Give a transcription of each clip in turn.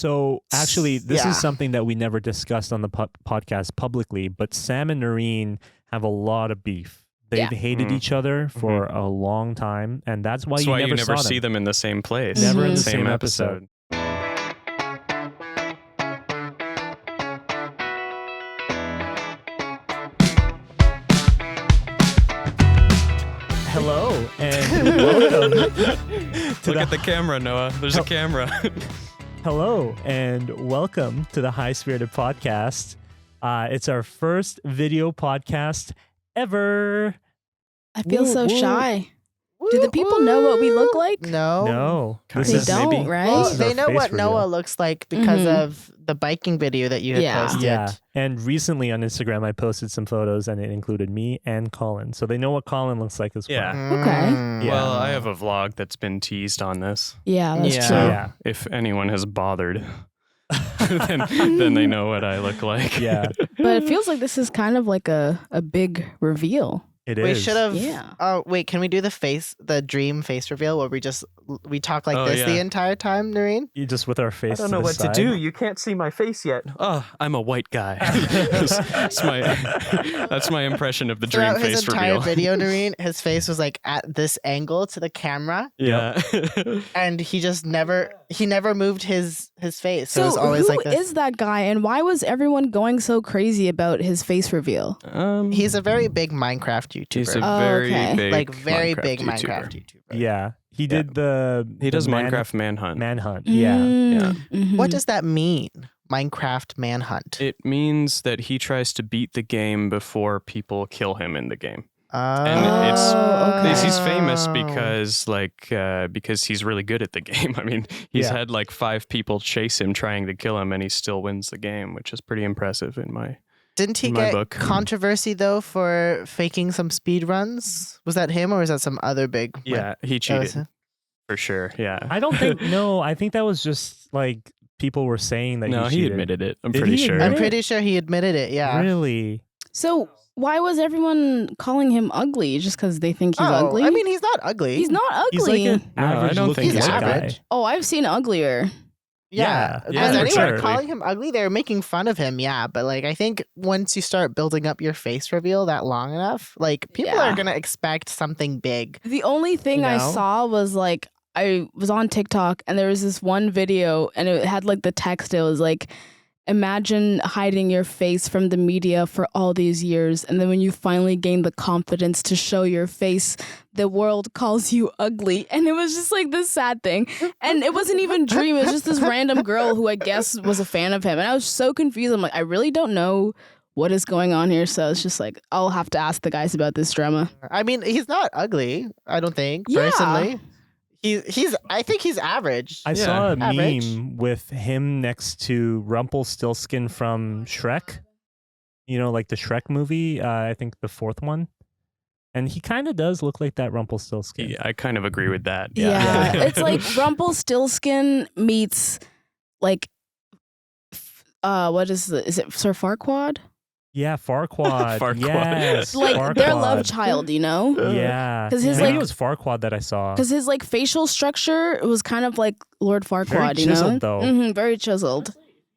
So actually, this is something that we never discussed on the podcast publicly, but Sam and Nurein have a lot of beef. They've hated each other for a long time, and that's why you never see them in the same place. Never in the same episode. Hello and welcome to Look at the camera, Noah. There's a camera. Hello and welcome to the High Spirited Podcast. It's our first video podcast ever. I feel so shy. Do the people know what we look like? No. They don't, maybe. right? Well, they know what reveal. Noah looks like because of the biking video that you had posted. Yeah, and recently on Instagram I posted some photos and it included me and Colin. So they know what Colin looks like as well. Yeah. Okay. Yeah. Well, I have a vlog that's been teased on this. Yeah, that's Yeah. true. Yeah. If anyone has bothered, then they know what I look like. Yeah, But it feels like this is kind of like a big reveal. it We is. should have. Yeah. Oh wait, can we do the dream face reveal where we talk like this the entire time, Nurein? You just with our face. I don't know what to do. You can't see my face yet. Oh, I'm a white guy. that's my impression of the dream Throughout his face entire reveal. video, Nurein, his face was like at this angle to the camera, Yeah. and he never moved his face. So, it So was always who like this. is that guy and why was everyone going so crazy about his face reveal? He's a very big Minecraft YouTuber. He's a Oh, very okay. big, like very Minecraft big YouTuber. Minecraft YouTuber. Yeah, he Yeah. did the. He does the Minecraft Manhunt. Manhunt. Yeah. Mhm. What does that mean? Minecraft Manhunt. It means that he tries to beat the game before people kill him in the game. And okay. He's famous because he's really good at the game. I mean, he's had like 5 people chase him trying to kill him, and he still wins the game, which is pretty impressive in my. Didn't he in my get book. controversy though for faking some speed runs? Was that him or was that some other big? Yeah, he that cheated was him? for sure. Yeah. I don't think. No, I think that was just like people were saying that. No, he he cheated. admitted it. I'm Did pretty he sure. admit I'm it? pretty sure he admitted it. Yeah. Really? So why was everyone calling him ugly just because they think he's ugly? I mean, he's not ugly. he's not ugly. He's like an No, I average don't looking think he's guy. average. Oh, I've seen uglier. Yeah. Yeah, Was for anyone sure. calling him ugly? They were making fun of him. Yeah. But like, I think once you start building up your face reveal that long enough, like people Yeah. are going to expect something big. The only thing I No. saw was like I was on TikTok and there was this one video and it had like the text. It was like, imagine hiding your face from the media for all these years, and then when you finally gain the confidence to show your face, the world calls you ugly. And it was just like this sad thing. And it wasn't even Dream. It was just this random girl who I guess was a fan of him. And I was so confused. I'm like, I really don't know what is going on here. So it's just like, I'll have to ask the guys about this drama. I mean, he's not ugly. I don't think Yeah. personally. I think he's average. I saw a Average. meme with him next to Rumpelstiltskin from Shrek. You know, like the Shrek movie. I think the 4th one. And he kind of does look like that Rumpelstiltskin. Yeah, I kind of agree with that. Yeah. It's like Rumpelstiltskin meets like what is it Sir Farquaad? Yeah, Farquaad. Farquaad. Yes, Like their Farquaad. love child, you know? Yeah. 'Cause his, Maybe like- it was Farquaad that I saw. Because his like facial structure was kind of like Lord Farquaad, Very you know? chiseled, though. Very chiseled.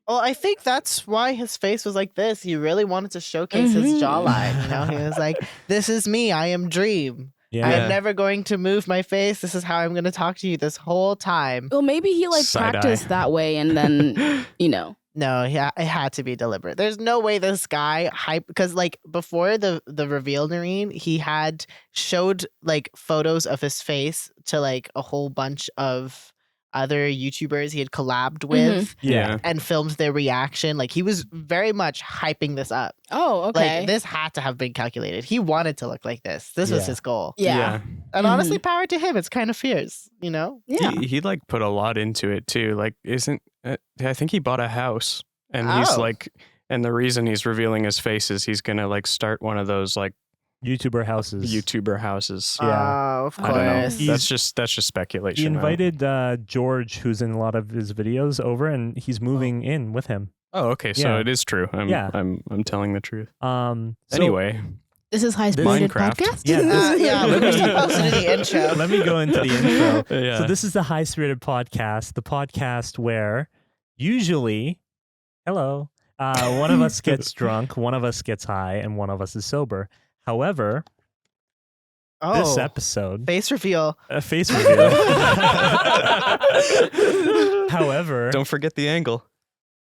Well, I think that's why his face was like this. He really wanted to showcase his jawline. You know, he was like, "This is me. I am Dream. Yeah. I am never going to move my face. This is how I'm going to talk to you this whole time." Well, maybe he like Side-eye. practiced that way and then, you know. No, it had to be deliberate. There's no way this guy hype because like before the reveal, Nurein, he had showed like photos of his face to like a whole bunch of other YouTubers he had collabed with Yeah. and filmed their reaction. Like he was very much hyping this up. Oh, okay. Like this had to have been calculated. He wanted to look like this. This was Yeah. his goal. yeah. And honestly, power to him. It's kind of fierce, you know? Yeah. He like put a lot into it too. Like, I think he bought a house, and he's Oh. like, and the reason he's revealing his face is he's gonna like start one of those like YouTuber houses. YouTuber houses. Yeah. Oh, of I don't know. course. He's- That's just speculation. He I don't- invited George, who's in a lot of his videos, over, and he's moving in with him. Oh, okay. So Yeah. it is true. Yeah. I'm telling the truth. So Anyway, This is High Spirited Minecraft. Podcast? Yeah. Yeah, we were supposed to do the intro. let me go into the intro. yeah. So this is the High Spirited Podcast, the podcast where Usually, hello, one of us gets drunk, one of us gets high, and one of us is sober. However, this episode... Face reveal. Face reveal. However... Don't forget the angle.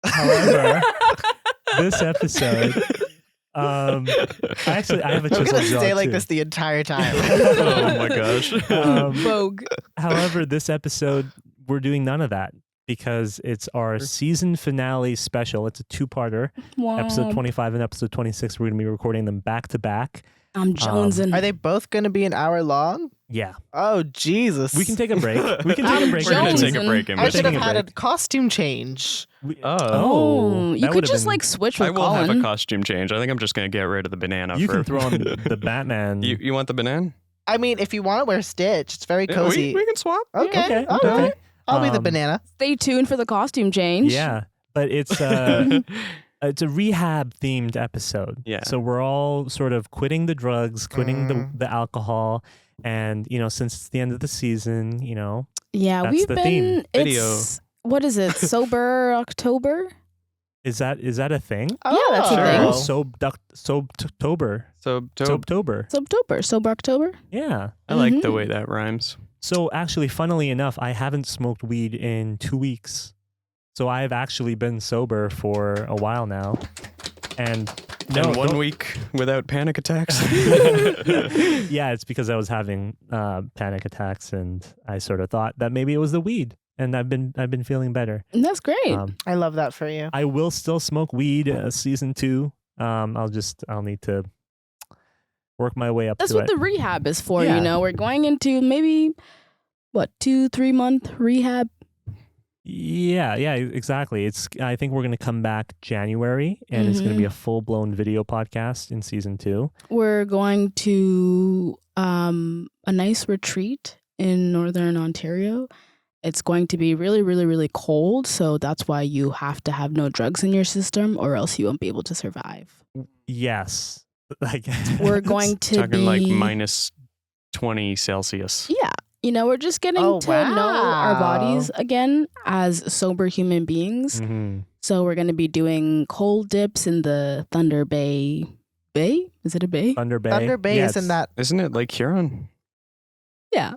However, this episode... I have a chisel We're gonna jaw stay like too. this the entire time. Oh my gosh. Vogue. However, this episode, we're doing none of that because it's our season finale special. It's a two-parter. Wow. Episode 25 and episode 26. We're going to be recording them back to back. I'm jonesing. Are they both going to be an hour long? Yeah. Oh, Jesus. We can take a break. We can take a break. We're going to Jonesing. take a break. I should have taking a had a break. costume change. Oh, you that could would've just been- like switch with I will Colin. have a costume change. I think I'm just going to get rid of the banana. You for... can throw on the Batman. You want the banana? I mean, if you want to wear Stitch, it's very Yeah, cozy. we can swap. Okay. Okay, All okay. right. I'll be the Um, banana. Stay tuned for the costume change. Yeah, but it's it's a rehab themed episode. Yeah. So we're all sort of quitting the drugs, quitting the alcohol, and since it's the end of the season, Yeah, That's we've the been. theme. It's what is it? Sober October. is that a thing? Yeah, that's a Sure. thing. Oh, Soaptober. So Soaptober. Sober October. Yeah. I like Mhm. the way that rhymes. So actually, funnily enough, I haven't smoked weed in 2 weeks. So I've actually been sober for a while now. And And 1 week without panic attacks. yeah, it's because I was having panic attacks, and I sort of thought that maybe it was the weed, and I've been feeling better. That's great. I love that for you. I will still smoke weed season 2. I'll need to work my way up That's to what it. the rehab is for. Yeah. We're going into maybe 2-3 month rehab. Yeah, exactly. I think we're going to come back January, and it's going to be a full-blown video podcast in season 2. We're going to a nice retreat in Northern Ontario. It's going to be really, really, really cold. So that's why you have to have no drugs in your system or else you won't be able to survive. Yes. We're going to Talking be like minus 20 Celsius. Yeah. We're just getting Oh, to know our wow. bodies again as sober human beings. Mhm. So we're going to be doing cold dips in the Thunder Bay. Bay? Is it a bay? Thunder Bay. Thunder Bay Yeah, is in it's- that. Isn't it like Huron? Yeah.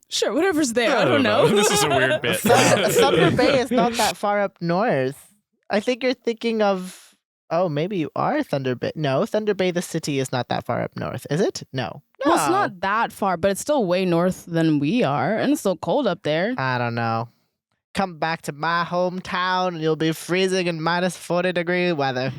Sure, whatever's there. I don't know. This is a weird bit. Thunder Bay is not that far up north. I think you're thinking of. Oh, maybe you are Thunder Bay. No, Thunder Bay, the city, is not that far up north, is it? No. Well, it's not that far, but it's still way north than we are, and it's still cold up there. I don't know. Come back to my hometown and you'll be freezing in minus 40-degree weather.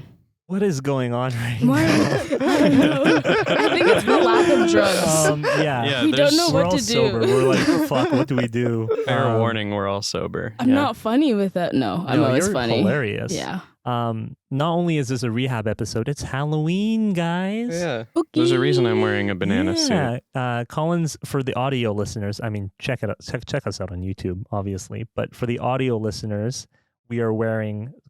What is going on right Why? now? I don't know. I think it's the lack of drugs. Yeah. Yeah, We don't know We're what all to do. sober. We're like, fuck, what do we do? Fair warning, we're all sober. I'm not funny with that. No, I'm No, always you're funny. hilarious. Yeah. Not only is this a rehab episode, it's Halloween, guys. Yeah. There's a reason I'm wearing a banana suit. Colin's, for the audio listeners, I mean, check it out. Check us out on YouTube, obviously. But for the audio listeners,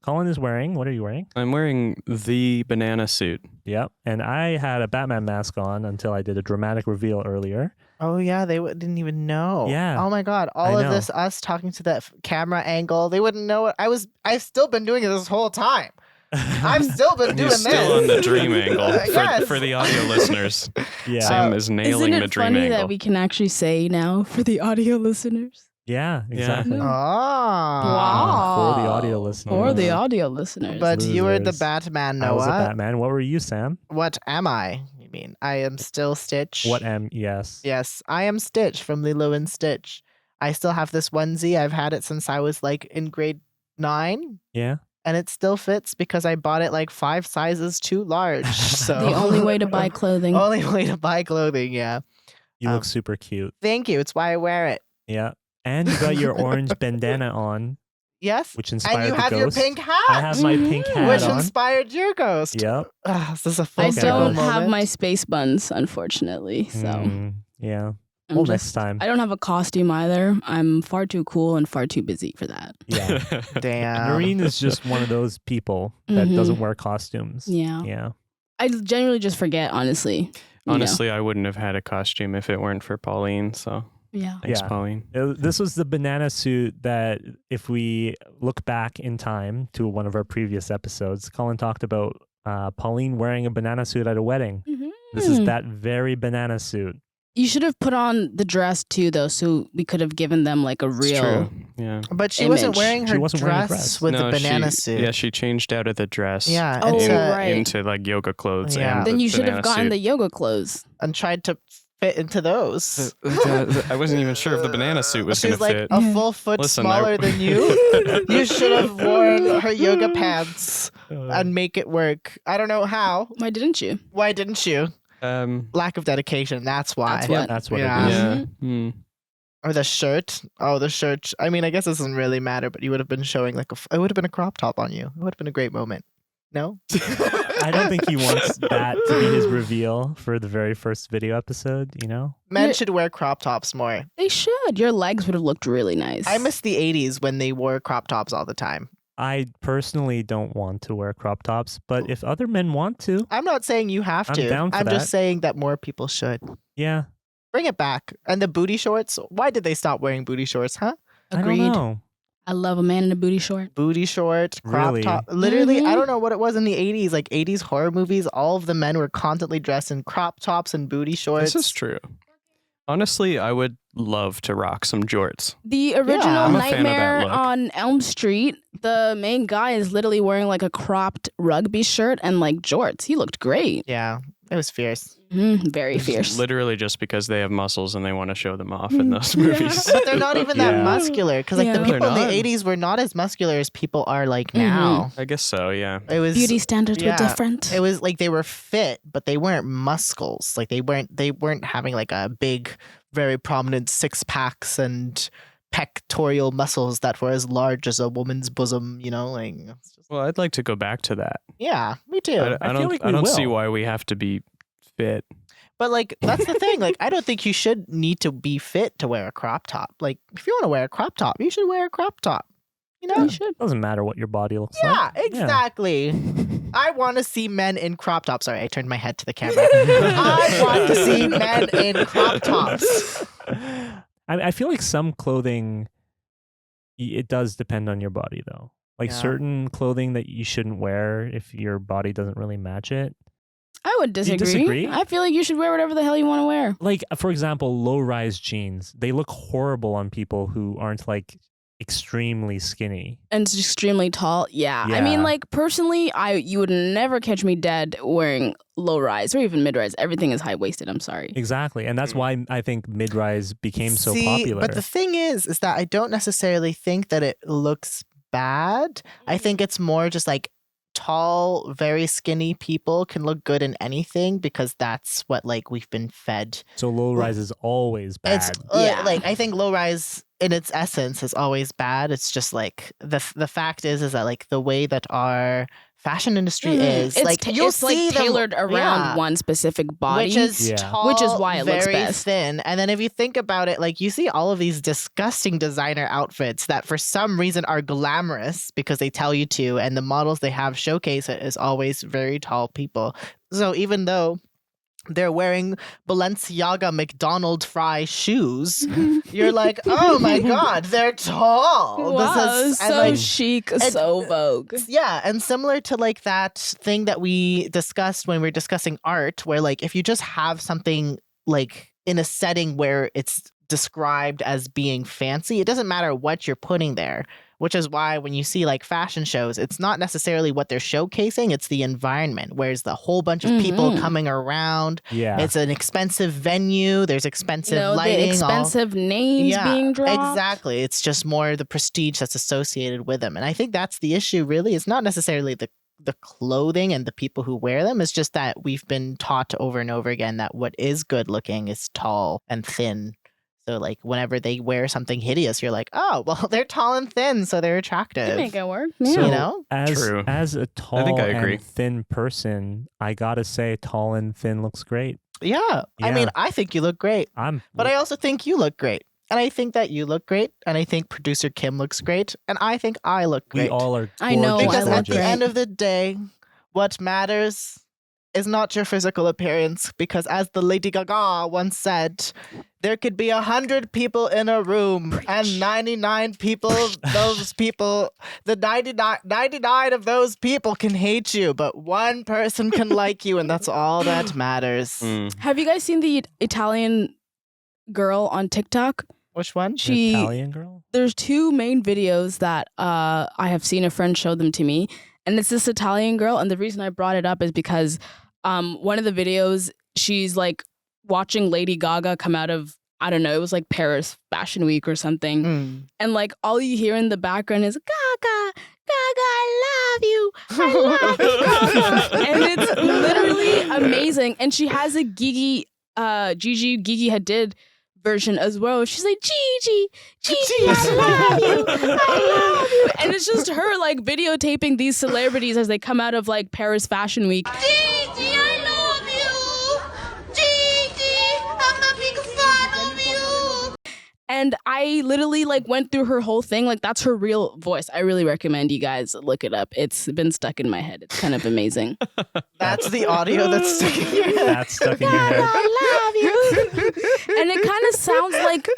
Colin is wearing, what are you wearing? I'm wearing the banana suit. Yep. And I had a Batman mask on until I did a dramatic reveal earlier. Oh, yeah, they didn't even know. Yeah. Oh, my God. I All of know. this, us talking to that camera angle, they wouldn't know it. I've still been doing it this whole time. I've still been doing He's still on this. the dream angle. Yes. For the audio listeners, Yeah. Sam is nailing Isn't the it dream funny angle. that we can actually say now for the audio listeners? Yeah, exactly. Oh. Wow. For the audio listeners. For the audio listeners. But you were the Losers. Batman, I was a Noah. Batman. What were you, Sam? What am I? You mean I am still Stitch? Yes. Yes, I am Stitch from Lilo and Stitch. I still have this onesie. I've had it since I was like in grade 9. Yeah. And it still fits because I bought it like 5 sizes too large. So the only way to buy clothing. only way to buy clothing, yeah. You look super cute. Thank you. It's why I wear it. Yeah. And you got your orange bandana on, Yes. which inspired And you the have your ghost. pink hat. I have my pink hat which on. inspired your ghost. Yep. This is a full I Okay. don't circle have moment. my space buns, unfortunately. So Yeah. I'm Well, just, next time. I don't have a costume either. I'm far too cool and far too busy for that. Yeah. Damn. Nurein is just one of those people that Mhm. doesn't wear costumes. Yeah. Yeah. I generally just forget, honestly. Honestly, I wouldn't have had a costume if it weren't for Pauline. So Yeah. Thanks, Yeah. Pauline. This was the banana suit that, if we look back in time to one of our previous episodes, Colin talked about Pauline wearing a banana suit at a wedding. Mm-hmm. This is that very banana suit. You should have put on the dress too, though, so we could have given them like a It's real. true. Yeah. But she Image. wasn't wearing She her wasn't wearing a dress dress. with the banana she, suit. Yeah, she changed out of the dress. Yeah, Oh, it's right. Into like yoga clothes. Yeah. And Then the you should have banana gotten suit. the yoga clothes. and tried to fit into those. I wasn't even sure if the banana suit was going She's to like fit. a full foot Listen, smaller than you. You should have worn her yoga pants Uh, and make it work. I don't know how. Why didn't you? Why didn't you? Lack of dedication. That's why. That's what- that's what Yeah. it is. yeah. Hmm. Or the shirt. Oh, the shirt. I mean, I guess it doesn't really matter, but you would have been showing like it would have been a crop top on you. It would have been a great moment. No? I don't think he wants that to be his reveal for the very first video episode, you know? Men Yeah. should wear crop tops more. They should. Your legs would have looked really nice. I miss the 80s when they wore crop tops all the time. I personally don't want to wear crop tops, but if other men want to, I'm not saying you have I'm to. down for I'm that. just saying that more people should. yeah. Bring it back. And the booty shorts. Why did they stop wearing booty shorts, huh? Agreed. I don't know. I love a man in a booty short. Booty short, crop Really? top. Literally, Mhm. I don't know what it was in the 80s. Like 80s horror movies, all of the men were constantly dressed in crop tops and booty shorts. This is true. Honestly, I would love to rock some jorts. The original I'm a fan of that Nightmare look. on Elm Street, the main guy is literally wearing like a cropped rugby shirt and like jorts. He looked great. Yeah, it was fierce. Very fierce. Literally just because they have muscles and they want to show them off in those movies. But they're not even that Yeah. muscular. Because like Yeah. the No, they're people in the not. 80s were not as muscular as people are like now. I guess so, yeah. It was Beauty standards yeah. were different. It was like they were fit, but they weren't muscles. Like they weren't having like a big, very prominent six packs and pectoral muscles that were as large as a woman's bosom. You know, like it's just- Well, I'd like to go back to that. yeah, me too. I feel like I we don't see will. why we have to be fit. But like that's the thing. Like I don't think you should need to be fit to wear a crop top. Like if you want to wear a crop top, you should wear a crop top. You know? You should. Doesn't matter what your body looks Yeah, like. exactly. I want to see men in crop tops. Sorry, I turned my head to the camera. I want to see men in crop tops. I feel like some clothing, it does depend on your body, though. Like Yeah. certain clothing that you shouldn't wear if your body doesn't really match it. I would disagree. disagree? I feel like you should wear whatever the hell you want to wear. Like, for example, low-rise jeans. They look horrible on people who aren't like extremely skinny. And it's extremely tall. Yeah. I Yeah. mean, like personally, you would never catch me dead wearing low rise or even mid rise. Everything is high waisted. I'm sorry. Exactly. And that's why I think mid-rise became so See, popular. But the thing is that I don't necessarily think that it looks bad. I think it's more just like tall, very skinny people can look good in anything because that's what like we've been fed. So low-rise is always bad. It's Yeah. like I think low rise in its essence is always bad. It's just like the fact is that like the way that our fashion industry is It's like you'll it's see like them- tailored around yeah, one specific body. which is Yeah. tall, Which is why it looks very best. thin. And then if you think about it, like you see all of these disgusting designer outfits that for some reason are glamorous because they tell you to, and the models they have showcase it is always very tall people. So even though they're wearing Balenciaga McDonald fry shoes, you're like, oh my god, they're tall. Wow, and, so like, chic, and- so vogue. yeah, and similar to like that thing that we discussed when we were discussing art, where like if you just have something like in a setting where it's described as being fancy, it doesn't matter what you're putting there. Which is why when you see like fashion shows, it's not necessarily what they're showcasing, it's the environment. Where's the whole bunch of people Mhm. coming around. yeah. It's an expensive venue. There's expensive No, lighting. the all- expensive names being dropped. Exactly. It's just more the prestige that's associated with them. And I think that's the issue really. It's not necessarily the clothing and the people who wear them. It's just that we've been taught over and over again that what is good looking is tall and thin. So like whenever they wear something hideous, you're like, oh, well, they're tall and thin, so they're attractive. They make it work. So- Yeah. You know? As as a tall I agree. and thin person, I gotta say, tall and thin looks great. Yeah. I mean, I think you look great. But I also think you look great. And I think that you look great. And I think producer Kim looks great. And I think I look great. we all are. I know, gorgeous, Because I look at the great. end of the day, what matters is not your physical appearance, because as the Lady Gaga once said, there could be 100 people in a room and 99 people, the 99 of those people can hate you, but one person can like you, and that's all that matters. Have you guys seen the Italian girl on TikTok? Which one? The Italian girl? There's two main videos that I have seen. A friend showed them to me. And it's this Italian girl. And the reason I brought it up is because one of the videos, she's like watching Lady Gaga come out of, I don't know, it was like Paris Fashion Week or something. And like all you hear in the background is Gaga, Gaga, I love you. And it's literally amazing. And she has a Gigi Hadid version as well. She's like, Gigi, I love you. I love you. And it's just her like videotaping these celebrities as they come out of like Paris Fashion Week. Gigi, I love you. Gigi, I'm a big fan of you. And I literally like went through her whole thing. Like that's her real voice. I really recommend you guys look it up. It's been stuck in my head. It's kind of amazing. That's the audio that's stuck in your head. That's stuck in your head. I love you. And it kind of sounds like,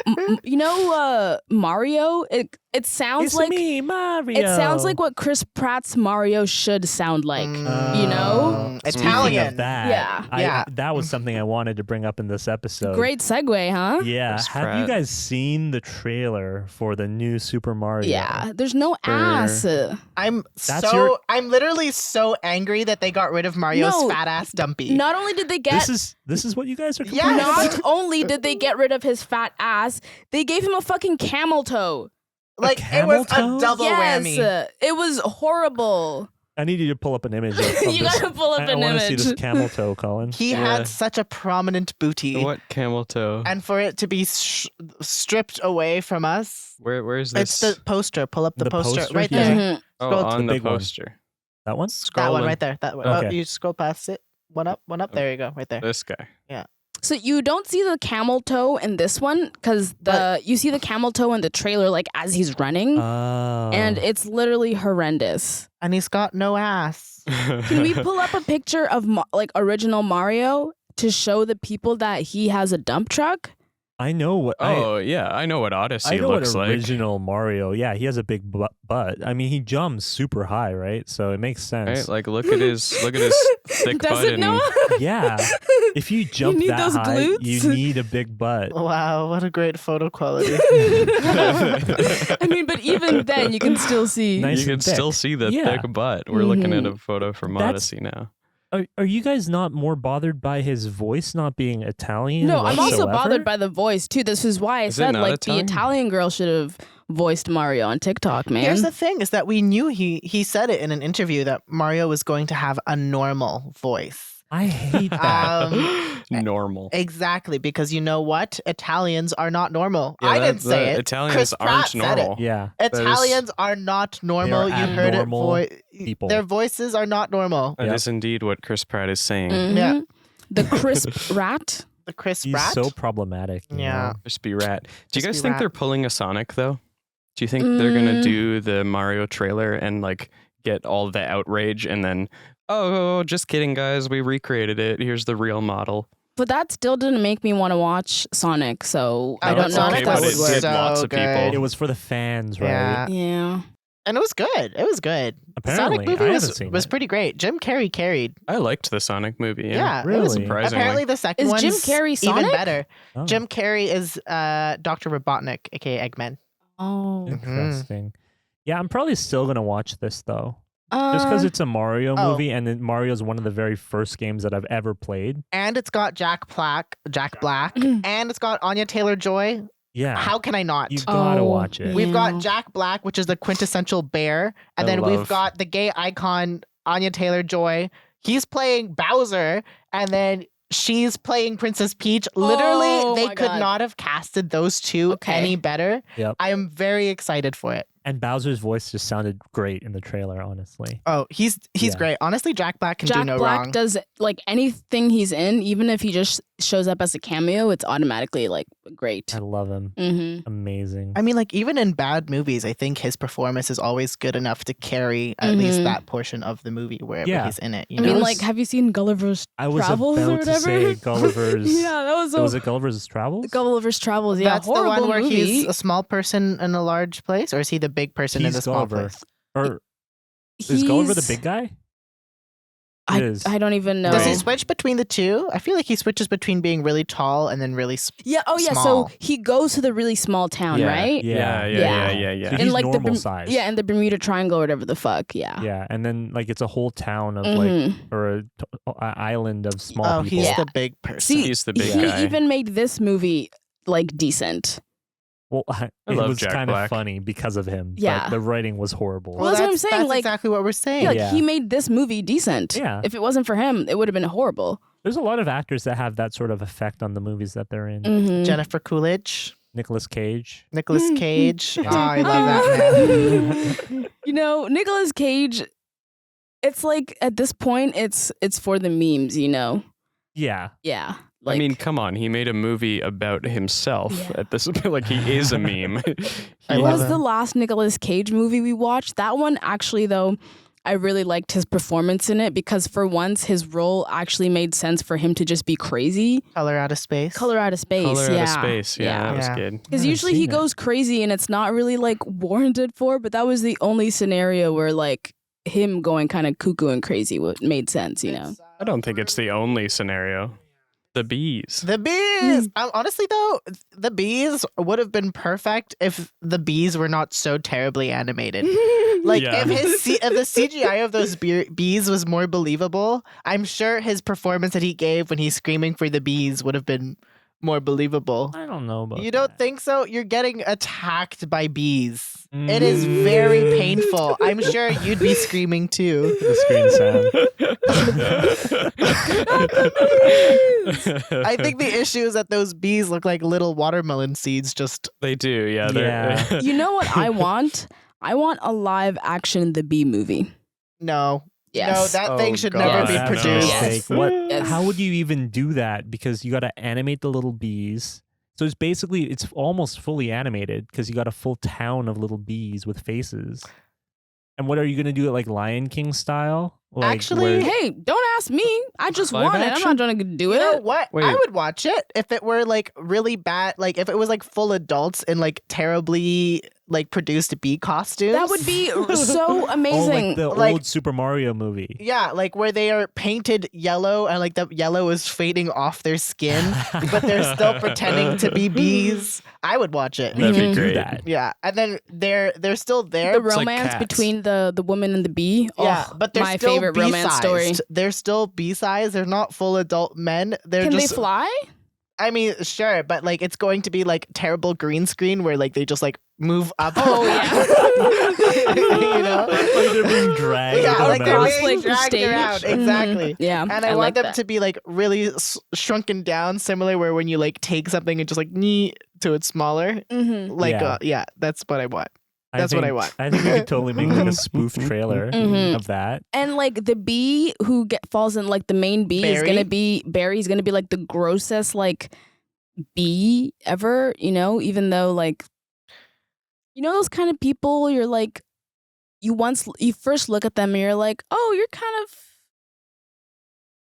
Mario. It sounds It's like me, Mario. It sounds like what Chris Pratt's Mario should sound like. You know? Speaking Italian. of that, Yeah. that was something I wanted to bring up in this episode. Great segue, huh? Yeah. Chris Have Pratt. you guys seen the trailer for the new Super Mario? Yeah. There's no ass. I'm your- I'm literally so angry that they got rid of Mario's No. fat ass dumpy. Not only did they get This is what you guys are Yes. complaining about? not only did they get rid of his fat ass, they gave him a fucking camel toe. Like it camel was toe? a double whammy. It was horrible. I need you to pull up an image. Of You this. gotta pull up I an want to see image. this camel toe, Colin. He Yeah. had such a prominent booty. What camel toe? And for it to be stripped away from us, Where's this? it's the poster. Pull up the, The poster? right Yeah. there. Mhm. oh, scroll to on the the big one. poster. That one? That one Scrolling. right there. That one. Okay. Oh, you scroll past it. One up. There you go. Right there. This guy. So you don't see the camel toe in this one because you see the camel toe in the trailer like as he's running, Oh. and it's literally horrendous. And he's got no ass. Can we pull up a picture of like original Mario to show the people that he has a dump truck? I know what. Oh yeah, I know what I Odyssey know looks what like. original Mario. Yeah, he has a big butt. I mean, he jumps super high, right? So it makes sense. Right? Like look at his thick Does butt it know? Yeah, if you jump need that those high, glutes? you need a big butt. Wow, what a great photo quality. I mean, but even then, you can still see. Nice you can and thick. still see the Yeah. thick butt. We're looking at Mhm. a photo from That's- Odyssey now. Are you guys not more bothered by his voice not being Italian? No, I'm also whatsoever? bothered by the voice too. This is why I Is it said not like Italian? the Italian girl should have voiced Mario on TikTok, man. Here's the thing: is that we knew he said it in an interview that Mario was going to have a normal voice. I hate that. Normal. Exactly, because you know what? Italians are not normal. Yeah, I that- didn't say the it. Italians Chris aren't Pratt said normal. Yeah, is- Italians are not normal. They You are heard it. abnormal people. Their voices are not normal. That Yep. is indeed what Chris Pratt is saying. Mhm. Yeah. The crisp rat. The Chris he's Pratt. so problematic. you Yeah. know? Crispy rat. Do you guys Crispy think rat. they're pulling a Sonic though? Do you think they're gonna do the Mario trailer and like get all the outrage and then just kidding guys, we recreated it. Here's the real model. But that still didn't make me want to watch Sonic, so I Oh, don't that's know okay, if that but would it work. did So lots of people. good. It was for the fans, right? Yeah. Yeah. And it was good. It was good. Apparently, Sonic movie I was haven't seen was it. pretty great. Jim Carrey carried. I liked the Sonic movie. Yeah, Yeah. it was Really? Surprisingly. apparently the second Is one's Jim Carrey even Sonic? better. Oh, Jim Carrey is Dr. Robotnik, aka Eggman. Oh. interesting. Yeah, I'm probably still gonna watch this though, just because it's a Mario oh. movie, and Mario's one of the very first games that I've ever played. And it's got Jack Black, and it's got Anya Taylor-Joy. Yeah, How can I not? you gotta Oh. watch it. We've got Yeah. Jack Black, which is the quintessential bear, and I then we've love- got the gay icon Anya Taylor-Joy. He's playing Bowser, and then she's playing Princess Peach. Literally, Oh they my could God. not have casted those two Okay. any better. Yep. I am very excited for it. And Bowser's voice just sounded great in the trailer, honestly. Oh, he's Yeah. great. Honestly, Jack Black can do Jack no Black wrong. does like anything he's in, even if he just shows up as a cameo, it's automatically like great. I love him. Mm-hmm. Amazing. I mean, like, even in bad movies, I think his performance is always good enough to carry at least that portion of the movie wherever he's in it. You I know? mean, like, have you seen Gulliver's Travels or about whatever? to say Gulliver's. Yeah, that was Was it Gulliver's Travels? Gulliver's Travels. Yeah, That's the horrible one where movie. he's a small person in a large place, or is he the big person in He's the small Gulliver. place? Or is Gulliver the He's- big guy? I don't even know. Does he switch between the two? I feel like he switches between being really tall and then really Yeah. Oh, yeah. small. So he goes to the really small town, right? Yeah. And So he's like normal the size. Yeah, and the Bermuda Triangle or whatever the fuck. Yeah. Yeah, and then like it's a whole town of Mhm. like, or a island of small Oh, people. he's Yeah. the big person. See, He's the big he guy. even made this movie like decent. Well, it love was Jack kind Black. of funny because of him. Yeah. But the writing was horrible. Well, that's what I'm saying, That's like- exactly what we're saying. Yeah, like Yeah. he made this movie decent. Yeah. If it wasn't for him, it would have been horrible. There's a lot of actors that have that sort of effect on the movies that they're in. Mhm. Jennifer Coolidge, Nicolas Cage. Nicolas Cage. Yeah. Oh, I love that man. You know, Nicolas Cage. It's like at this point, it's for the memes. You know. Yeah. Yeah. I Like, mean, come on. He made a movie about himself. Yeah. At this, like he is a meme. I what love was him. the last Nicolas Cage movie we watched? That one actually, though, I really liked his performance in it because for once his role actually made sense for him to just be crazy. Color Out of Space. Color Out of Space. Color yeah. Out of Space. Yeah, that was Yeah. good. I Because haven't usually he seen it. goes crazy and it's not really like warranted for, but that was the only scenario where like him going kind of cuckoo and crazy made sense, you know? I don't think it's the only scenario. The bees. The bees. Honestly, though, the bees would have been perfect if the bees were not so terribly animated. Like Yeah. if the CGI of those bees was more believable, I'm sure his performance that he gave when he's screaming for the bees would have been more believable. I don't know about You don't that. think so? You're getting attacked by bees. It is very painful. I'm sure you'd be screaming too. The screen sound. I think the issue is that those bees look like little watermelon seeds. Just They do, yeah. Yeah. You know what I want? I want a live action The Bee movie. no. Yes. No, that thing Oh, should God. never be That's a produced. Yes. mistake. What? Yes. How would you even do that? Because you got to animate the little bees. So it's basically it's almost fully animated because you got a full town of little bees with faces. And what are you gonna do it like Lion King style? Like Actually, where- Hey, don't ask me. I just Live want it. I'm action? not trying to do You know it. what? Wait. I would watch it if it were like really bad, like if it was like full adults in like terribly like produced bee costumes. That would be so oh, amazing. like the Like- old Super Mario movie. Yeah, like where they are painted yellow and like the yellow is fading off their skin, but they're still pretending to be bees. I would watch it. We That'd be can do great. that. Yeah, and then they're still there. The like romance cats. between the woman and the bee. Yeah, Oh, but they're my still favorite romance story. bee-sized. They're still bee-sized. They're not full adult men. They're Can just they fly? I mean, sure, but like it's going to be like terrible green screen where like they just like move up. Oh, yeah. You know? Like they're being dragged. Yeah, with a like they're mouse. Cross, being like, dragged stage. around. Mhm. Exactly. Yeah, And I want like them that. to be like really shrunken down, similar where when you like take something and just like knee to it smaller. Mhm. Like Yeah. yeah, that's what I want. That's what I want. I think we could totally make like a spoof trailer Mhm. of that. And like the bee who falls in like the main bee is Barry? gonna be Barry's gonna be like the grossest like bee ever, you know, even though like you know those kind of people you're like you first look at them and you're like, oh, you're kind of,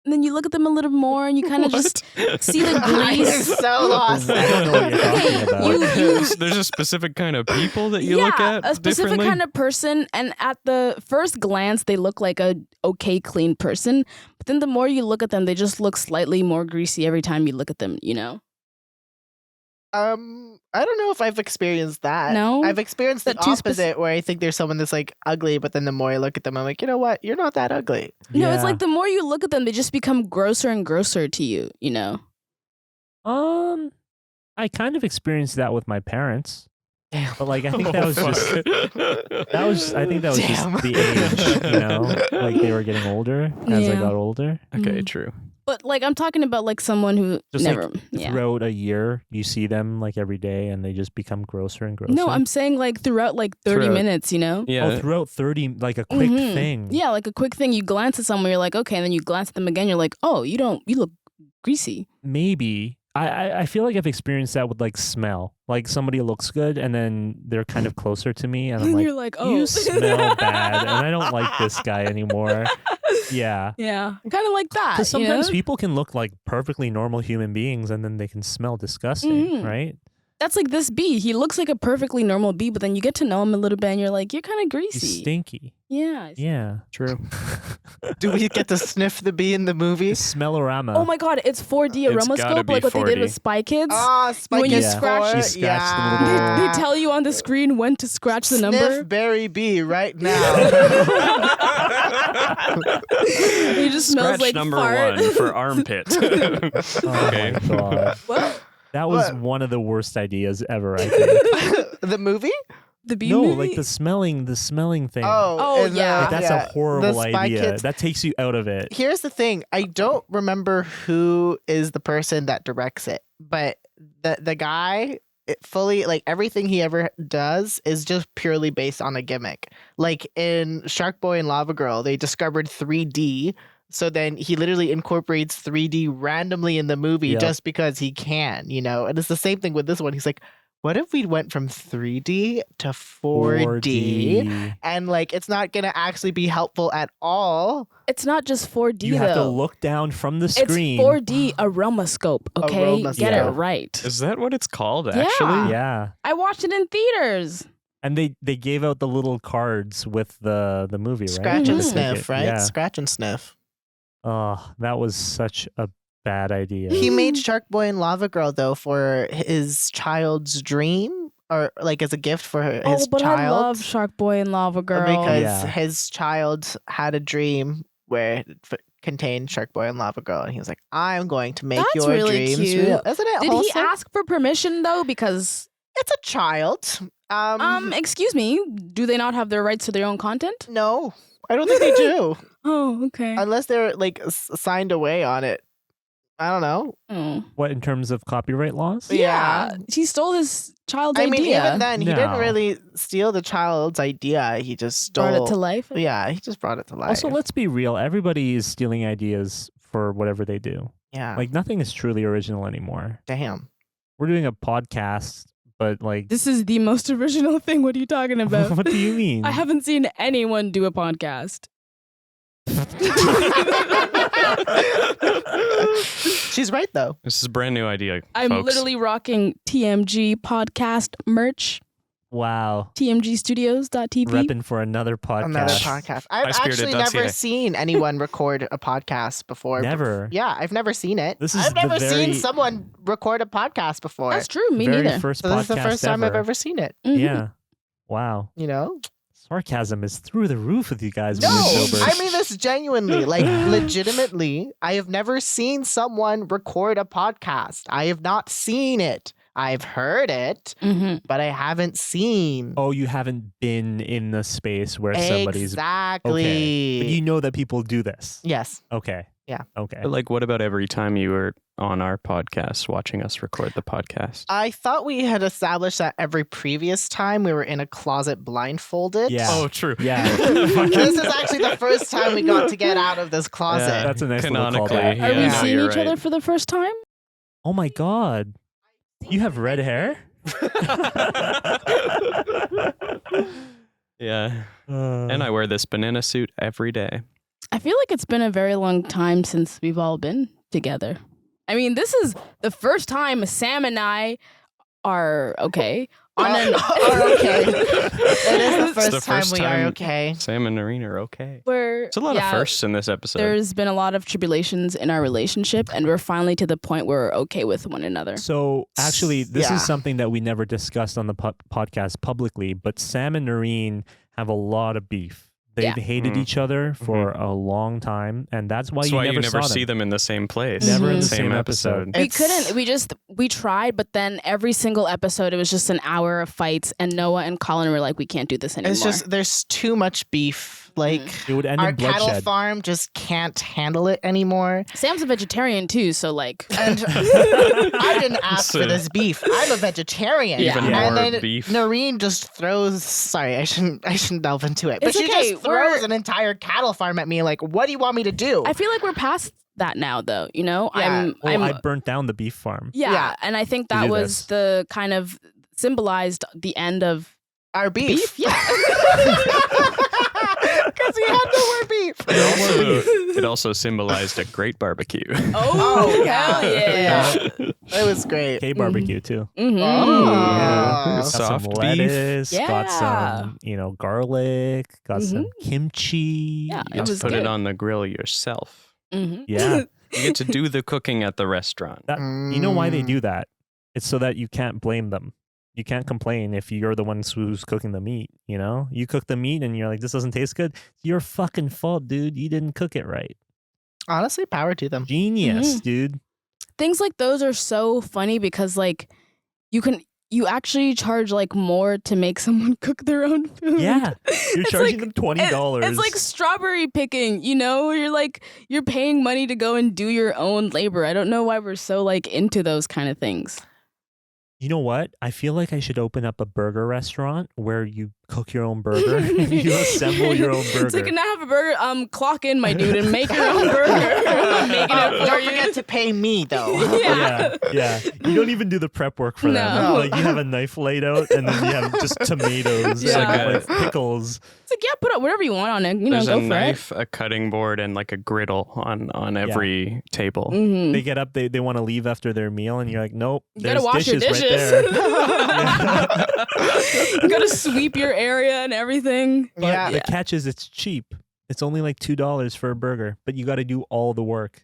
and then you look at them a little more and you kind of just see the I'm grease. so lost. I don't know what you're talking about. There's a specific kind of people that you yeah, look at a specific differently? kind of person, and at the first glance they look like a okay clean person, but then the more you look at them they just look slightly more greasy every time you look at them, you know. I don't know if I've experienced that. No? I've experienced the Is that too opposite where I think there's someone that's like ugly, but then the more I look at them, I'm like, you know what? You're not that ugly. No, it's Yeah. like the more you look at them they just become grosser and grosser to you, you know. I kind of experienced that with my parents, Damn. but like I think Oh, that was fuck. just I think that was Damn. just the age, you know, like they were getting older as I Yeah. got older. Okay, Mhm. true. But like I'm talking about like someone who Just never like yeah. throughout a year, you see them like every day, and they just become grosser and grosser. No, I'm saying like throughout like 30 Throughout- minutes, you know? Yeah. Oh, throughout 30, like a quick Mhm. thing. Yeah, like a quick thing. You glance at someone, you're like, okay, and then you glance at them again, you're like, oh, you look greasy. Maybe. I feel like I've experienced that with like smell. Like somebody looks good and then they're kind of closer to me and I'm And like, you're like, oh, you smell bad and I don't like this guy anymore. Yeah. Yeah, kind of like that. Because sometimes people can look like perfectly normal human beings and then they can smell disgusting, right? That's like this bee. He looks like a perfectly normal bee, but then you get to know him a little bit and you're like, you're kind of greasy. He's stinky. Yeah. Yeah. True. Do we get to sniff the bee in the movie? Smellorama. Oh my God, it's 4D It's gotta aromascope, be like what they did 4D. with Spy Kids. Ah, Spike When you is scratch- for- You scratch the little- They tell you on the screen when to scratch the Sniff number. Berry Bee right now. He just smells Scratch like number fart. 1 for armpit. Oh Okay. my God. What? That was What? one of the worst ideas ever, I think. The movie? The bee No, movie? like the smelling thing. Oh, and yeah. Like, that's a The horrible Spy idea. Kids. That takes you out of it. Here's the thing. I don't remember who is the person that directs it, but the guy fully, like, everything he ever does is just purely based on a gimmick. Like in Shark Boy and Lava Girl, they discovered 3D. So then he literally incorporates 3D randomly in the movie Yep. just because he can, you know? And it's the same thing with this one. He's like, what if we went from 3D to 4D? And like, it's not going to actually be helpful at all. It's not just 4D You have to though. look down from the It's screen. 4D aromascope, okay? Get it Yeah. right. Is that what it's called, Yeah. actually? Yeah. I watched it in theaters. And they gave out the little cards with the movie, right? Scratch The and Mhm. ticket. sniff, right? Yeah. Scratch and sniff. Oh, that was such a bad idea. He made Shark Boy and Lava Girl though for his child's dream, or like as a gift for his But child. I love Shark Boy and Lava Girl. because Yeah. his child had a dream where it contained Shark Boy and Lava Girl, and he was like, "I'm going to make That's your really dreams cute. real." Isn't it Did wholesome? he ask for permission though? Because It's a child. excuse me, do they not have their rights to their own content? No, I don't think they do, Oh, okay. unless they're like signed away on it. I don't know. Oh. What, in terms of copyright laws? Yeah. He stole his child's I mean, idea. even then, he didn't No. really steal the child's idea. He just stole brought it to life. Yeah, he just brought it to life. Also, let's be real. Everybody is stealing ideas for whatever they do. yeah, Like, nothing is truly original anymore. damn. We're doing a podcast, but like, This is the most original thing. What are you talking about? what do you mean? I haven't seen anyone do a podcast. She's right though. This is a brand new idea, I'm folks. literally rocking TMG podcast merch. Wow. TMGstudios.tv. Repping for another podcast. Another podcast. I've actually Highspirited.ca. never seen anyone record a podcast before. Never. Yeah, I've never seen it. This is I've the never seen very- someone record a podcast before. That's true. Me Very neither. first So this is the podcast first time I've ever. ever seen it. Mhm. Yeah. Wow. You know? Sarcasm is through the roof with you guys. No, when you're sober. I mean this genuinely. Like, legitimately, I have never seen someone record a podcast. I have not seen it. I've heard it, Mhm. but I haven't seen. Oh, you haven't been in the space where somebody's. Exactly. Okay. But you know that people do this. Yes. Okay. Yeah. Okay. But, like, what about every time you were on our podcast watching us record the podcast? I thought we had established that every previous time we were in a closet blindfolded. Yeah. Oh, true. Yeah. This is actually the first time we got to get out of this closet. Yeah. That's a nice little Canonically, callback. Are we Yeah, seeing you're each right. other for the first time? Oh my God. You have red hair? Yeah. And I wear this banana suit every day. I feel like it's been a very long time since we've all been together. I mean, this is the first time Sam and I are okay. On an Are okay. It is the It's first the time first we are time- okay. Sam and Nurein are okay. where It's a lot of firsts in this episode. There's been a lot of tribulations in our relationship, and we're finally to the point where we're okay with one another. So actually, this Yeah. is something that we never discussed on the podcast publicly, but Sam and Nurein have a lot of beef. They've Yeah. hated Mhm. each other for a long time, and that's why That's you why never, you never saw see them. them in the same place. Never in the same same episode. We It's- couldn't. We tried, but then every single episode, it was just an hour of fights, and Noah and Colin were like, "We can't do this anymore." It's just there's too much beef. Like It would end our in cattle bloodshed. farm just can't handle it anymore. Sam's a vegetarian too, so like, And I didn't ask So- for this beef. I'm a vegetarian. Yeah. Even And more then beef. Noreen just throws. Sorry, I shouldn't delve into it. But It's she okay, just throws we're- an entire cattle farm at me. Like, what do you want me to do? I feel like we're past that now, though. You know, Yeah. I burnt down the beef farm. yeah, and I think that do was this. the kind of symbolized the end of Our beef. beef. Yeah. Because we had no more beef. It also symbolized a great barbecue. Oh, hell yeah. It was great. K barbecue too. Mm-hmm. Yeah. Got Soft some beef. lettuce, got Yeah. some, garlic, got some kimchi. Yeah, You it was put good. it on the grill yourself. Mm-hmm. Yeah. You get to do the cooking at the restaurant. You know why they do that? It's so that you can't blame them. You can't complain if you're the one who's cooking the meat, you know? You cook the meat and you're like, this doesn't taste good. It's your fucking fault, dude. You didn't cook it right. Honestly, power to them. Genius, dude. Things like those are so funny because like you actually charge like more to make someone cook their own food. Yeah. You're It's charging like- them $20. It's like strawberry picking, you know? You're paying money to go and do your own labor. I don't know why we're so like into those kind of things. You know what? I feel like I should open up a burger restaurant where you cook your own burger and you assemble your own burger. It's like, can I have a burger? Clock in, my dude, and make your own burger. I'm making it for Don't you. forget to pay me, though. Yeah. You don't even do the prep work for them. No. Like you have a knife laid out and then you have just tomatoes, Yeah. and like pickles. It's like, yeah, put up whatever you want on it. You know, There's go a for knife, a cutting board, and like a griddle on every table. it. Mm-hmm. They get up, they want to leave after their meal, and you're like, nope, You there's gotta wash your dishes dishes. right there. You gotta sweep your area and everything. But Yeah. the catch is it's cheap. It's only like $2 for a burger, but you got to do all the work.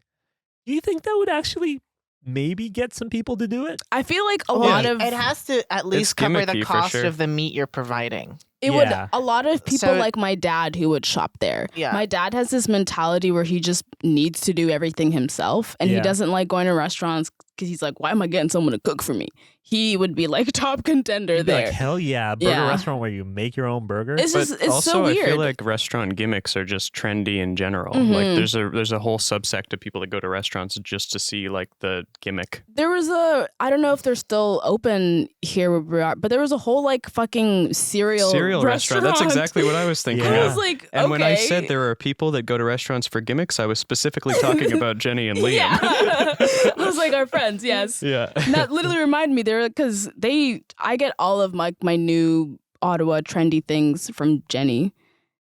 Do you think that would actually maybe get some people to do it? I feel like a Well, lot of it has to at least cover the gimmicky for cost sure. of the meat you're providing. it Yeah. would a lot of people So- like my dad who would shop there. Yeah. My dad has this mentality where he just needs to do everything himself, and he Yeah. doesn't like going to restaurants because he's like, why am I getting someone to cook for me? He would be like top contender You'd be there. like, hell yeah, a burger Yeah. restaurant where you make your own burger. It's just it's also, so weird. I feel like restaurant gimmicks are just trendy in general. Mhm. Like there's a whole subsect of people that go to restaurants just to see like the gimmick. There was I don't know if they're still open here where we are, but there was a whole like fucking cereal Restaurant. That's exactly what I was thinking. Yeah. I was like, And when I okay. said there are people that go to restaurants for gimmicks, I was specifically talking about Jenny and Liam. Yeah. I was like, our friends, yes. Yeah. And that literally reminded me there because I get all of my new Ottawa trendy things from Jenny.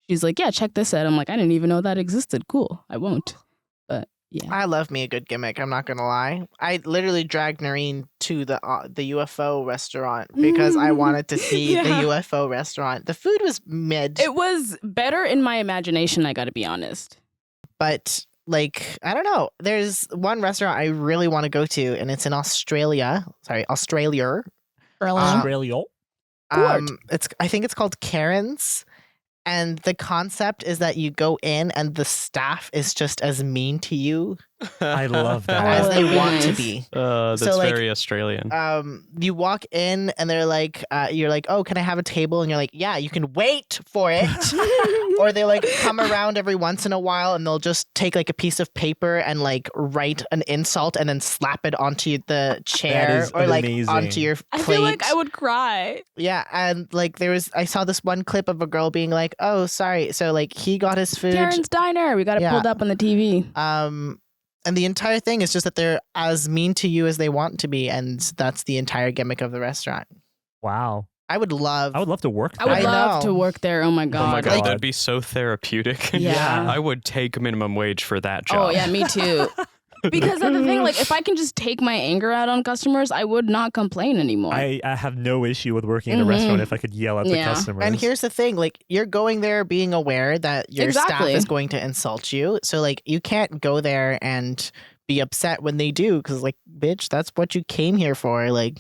She's like, yeah, check this out. I'm like, I didn't even know that existed. Cool. I won't. But yeah. I love me a good gimmick. I'm not gonna lie. I literally dragged Nurein to the UFO restaurant because I wanted to see Yeah. the UFO restaurant. The food was mid, It was better in my imagination, I got to be honest. but like I don't know. There's one restaurant I really want to go to, and it's in Australia. Sorry, Australia. Australia. I think it's called Karen's. And the concept is that you go in and the staff is just as mean to you I love that. as they that's want to nice. be. That's So, like, very Australian. You walk in and they're like, you're like, oh, can I have a table? And you're like, yeah, you can wait for it. Or they like come around every once in a while and they'll just take like a piece of paper and like write an insult and then slap it onto the chair is or like amazing. onto your plate. I feel like I would cry. Yeah, and like I saw this one clip of a girl being like, "Oh, sorry." So like he got his food. Darren's Diner. We got it Yeah. pulled up on the TV. And the entire thing is just that they're as mean to you as they want to be, and that's the entire gimmick of the restaurant. Wow. I would love. I would love to work I would there. love know. to work there. Oh my god. Oh my god, God. that'd be so therapeutic. Yeah. I would take minimum wage for that Oh job. yeah, me too. Because that's the thing, like if I can just take my anger out on customers, I would not complain anymore. I have no issue with working in a Mhm. restaurant if I could yell at the Yeah. customers. And here's the thing: like you're going there being aware that your staff Exactly. is going to insult you, so like you can't go there and be upset when they do, because like, bitch, that's what you came here for. Like,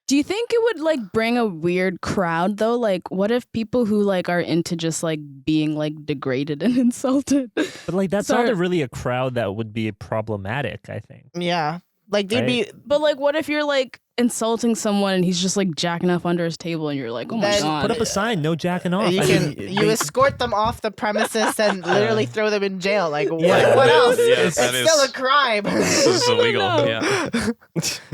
Do you think it would like bring a weird crowd though? Like what if people who like are into just like being like degraded and insulted? But like that's Sorry. not really a crowd that would be problematic, I think. yeah, like they'd be. But like what if you're like insulting someone and he's just like jacking off under his table and you're like, oh my Then god. Put up a sign, no jacking off. You I can mean, you escort them off the premises and literally throw them in jail. Like Yeah. what else? Yeah, It's that still is- a crime. This is illegal. No. Yeah.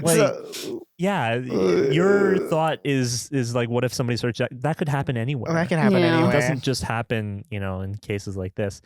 like, So- yeah, your thought is like, what if somebody starts that could happen anywhere. that can happen Yeah. It anywhere. doesn't just happen, in cases like this.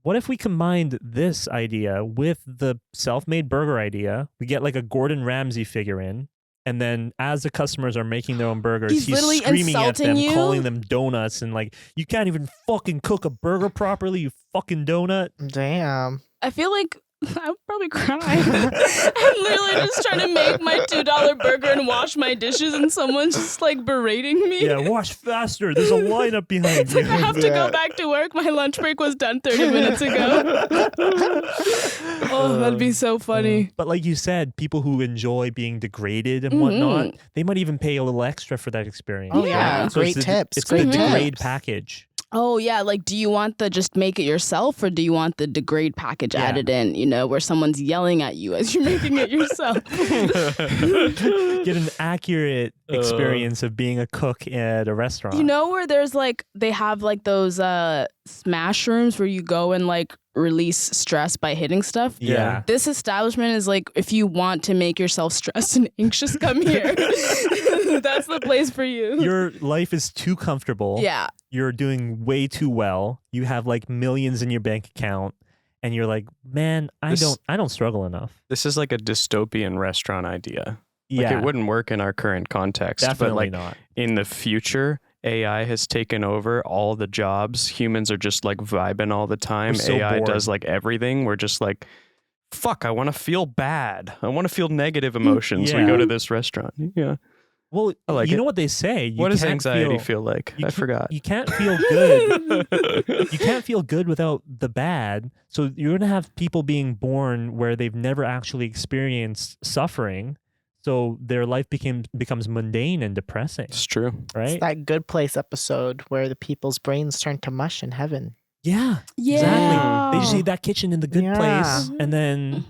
what if we combined this idea with the self-made burger idea? We get like a Gordon Ramsay figure in, and then as the customers are making their own burgers, He's literally screaming at insulting them, you? calling them donuts, and like, you can't even fucking cook a burger properly, you fucking donut. Damn. I feel like I would probably cry. I'm literally just trying to make my $2 burger and wash my dishes, and someone's just like berating me. Yeah, wash faster. There's a lineup behind It's like I you. have to go back to work. My lunch break was done 30 minutes ago. Oh, that'd be so funny. But like you said, people who enjoy being degraded and whatnot, they might even pay a little extra for that experience. Oh yeah, So great it's tips. It's great the degrade tips. package. Oh yeah, like do you want the just make it yourself, or do you want the degrade package added in, where someone's yelling at you as you're making it yourself? Get an accurate experience of being a cook at a restaurant. You know where there's like they have like those smash rooms where you go and like release stress by hitting stuff? Yeah. This establishment is like, if you want to make yourself stressed and anxious, come here. That's the place for you. Your life is too comfortable. Yeah. You're doing way too well. You have like millions in your bank account, and you're like, man, I don't struggle enough. This is like a dystopian restaurant idea. Yeah. Like it wouldn't work in our current context. Definitely but like not. in the future, AI has taken over all the jobs. Humans are just like vibing all the time. We're so AI bored. does like everything. We're just like, fuck, I want to feel bad. I want to feel negative emotions. We Yeah. go to this restaurant. Yeah. Well, I like you it. know what they say. You What does can't anxiety feel like? you I can't- forgot. You can't feel good. You can't feel good without the bad. So you're going to have people being born where they've never actually experienced suffering. So their life becomes mundane and depressing, It's true. right? It's that Good Place episode where the people's brains turn to mush in heaven. Yeah, Yeah. exactly. They just need that kitchen in the good Yeah. place, and then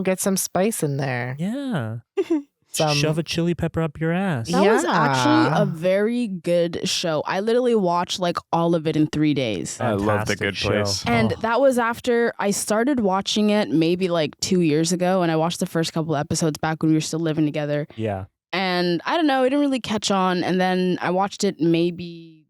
Get some spice in there. yeah, Some shove a chili pepper up your ass. That was actually Yeah. a very good show. I literally watched like all of it in 3 days. I love The Fantastic Good show. Place. And Oh. that was after I started watching it maybe like 2 years ago. And I watched the first couple episodes back when we were still living together. Yeah, And I don't know, it didn't really catch on. And then I watched it maybe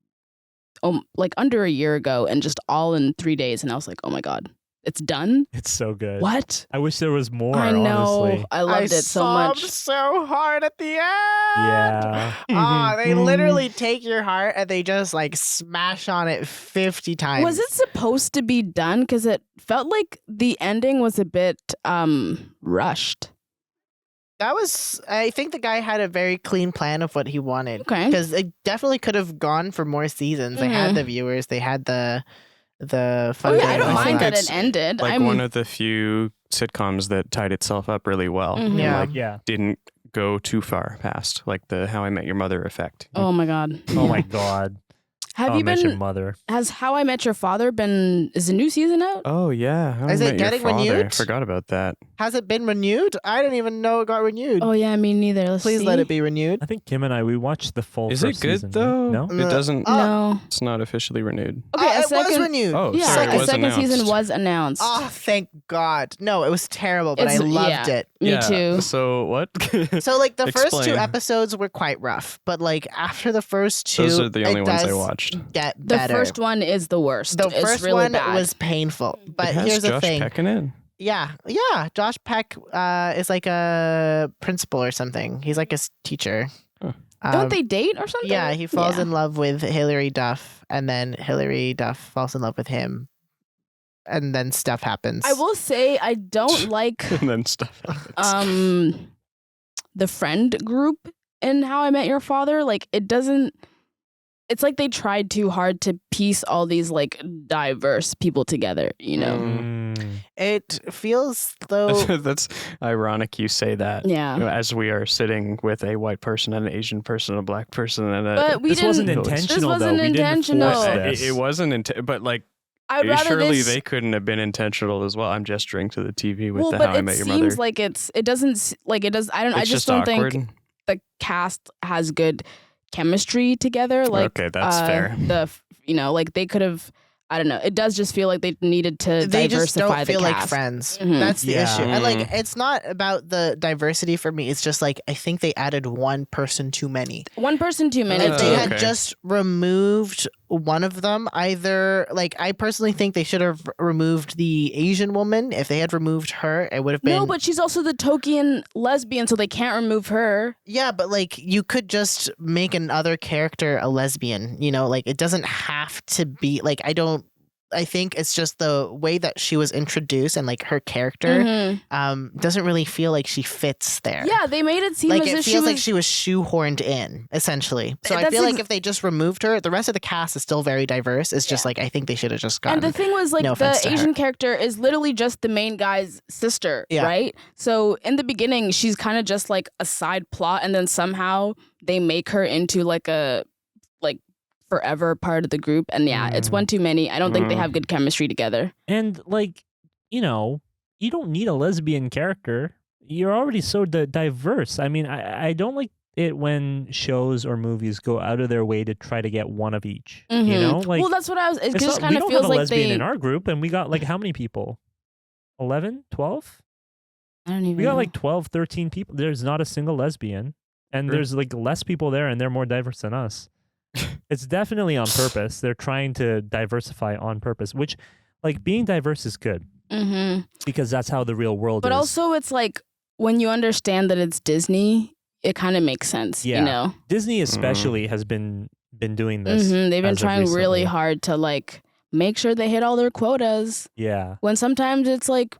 like under a year ago and just all in 3 days. And I was like, oh my God, it's done? it's so good. What? I wish there was more. I know. Honestly. I loved it so much. so hard at the end. Yeah. They literally take your heart and they just like smash on it 50 times. Was it supposed to be done? Because it felt like the ending was a bit rushed. I think the guy had a very clean plan of what he wanted. Okay. Because it definitely could have gone for more seasons. They had the viewers, they had the Oh funding. yeah, I don't I mind think that it's it ended. Like one of the few sitcoms that tied itself up really well. Mhm. And, Yeah. like, Yeah. didn't go too far past like the How I Met Your Mother effect. Oh my God. Oh my God. Have Oh, you I Met Your been? Mother. Has How I Met Your Father been? Is the new season out? Oh yeah. How Is I it Met Your getting Father. renewed? I forgot about that. Has it been renewed? I didn't even know it got renewed. Oh yeah, me neither. Let's Please see. let it be renewed. I think Kim and I we watched the full. Is it first good season, though? No. It doesn't. No. It's not officially renewed. Okay, a it was second. renewed. Oh, Yeah, sorry, it a was second season announced. was announced. Oh, thank God. No, it was terrible, but I It's- loved yeah. it. Me Yeah, too. So what? So, like, the first two Explain. episodes were quite rough, but, like, after the first two, Those are the only it ones I does watched. get The better. first one is the worst. The It's first really one bad. was painful. But it has here's the Josh thing. Peck in it. Yeah. Josh Peck is like a principal or something. He's like a teacher. Huh. Don't they date or something? Yeah, he falls Yeah. in love with Hilary Duff, and then Hilary Duff falls in love with him, and then stuff happens. I will say I don't like And then stuff happens. the friend group in How I Met Your Father. Like it doesn't. It's like they tried too hard to piece all these like diverse people together. You know. Mm. It feels though. That's ironic you say that. Yeah. You know, as we are sitting with a white person and an Asian person, a black person, and a. But we This wasn't didn't. intentional, This wasn't though. We didn't intentional. force It, this. it wasn't, but like, I'd rather surely this. they couldn't have been intentional as well. I'm gesturing to the TV with Well, the but How I it Met Your seems Mother. like it doesn't like it does. I don't. I It's just don't awkward. think the cast has good chemistry together. Like Okay, that's fair. Like they could have. I don't know. It does just feel like they needed to They just diversify don't the feel like cast. friends. Mhm. That's the Yeah. issue. And like, Mhm. it's not about the diversity for me. It's just like I think they added one person too many. One person too many. If they too. had Okay. just removed one of them either. Like, I personally think they should have removed the Asian woman. If they had removed her, it would have been. No, but she's also the token lesbian, so they can't remove her. Yeah, but like you could just make another character a lesbian, you know, like it doesn't have to be like I think it's just the way that she was introduced and like her character doesn't really feel like she fits there. Yeah, they made it seem like as it if feels like she was shoehorned in, essentially. So I feel like if they just removed her, the rest of the cast is still very diverse. It's just like I think they should have just gotten. And the thing was, like, the Asian character is literally just the main guy's sister, right? So in the beginning, she's kind of just like a side plot, and then somehow they make her into like a forever part of the group. And it's one too many. I don't think they have good chemistry together. And like, you know, you don't need a lesbian character. You're already so diverse. I mean, I don't like it when shows or movies go out of their way to try to get one of each. You know, like, well, that's what I was. It just kind of feels like lesbian in our group, and we got like how many people? 11, 12? I don't even. We got know. like 12, 13 people. There's not a single lesbian, and there's like less people there, and they're more diverse than us. It's definitely on purpose. They're trying to diversify on purpose, which, like, being diverse is good because that's how the real world is. But also, it's like when you understand that it's Disney, it kind of makes sense. Yeah. You know, Disney especially has been doing this. They've been trying really recently. hard to like make sure they hit all their quotas. Yeah. When sometimes it's like,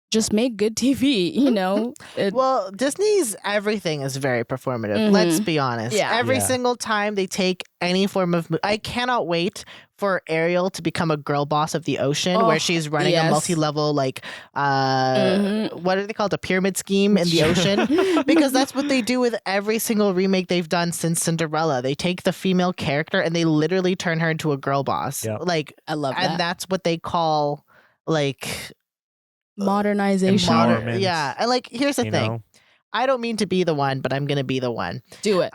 just make good TV, you know? Well, Disney's everything is very performative. Let's be honest. Yeah. Every single time they take any form of... I cannot wait for Ariel to become a girl boss of the ocean where she's running a multi-level, like, what are they called? A pyramid scheme in the ocean? Because that's what they do with every single remake they've done since Cinderella. They take the female character and they literally turn her into a girl boss. Yep. Like, I love that. And that's what they call, like... modernization. Empowerment. Yeah. And like, here's the thing. Know? I don't mean to be the one, but I'm going to be the one. Do it.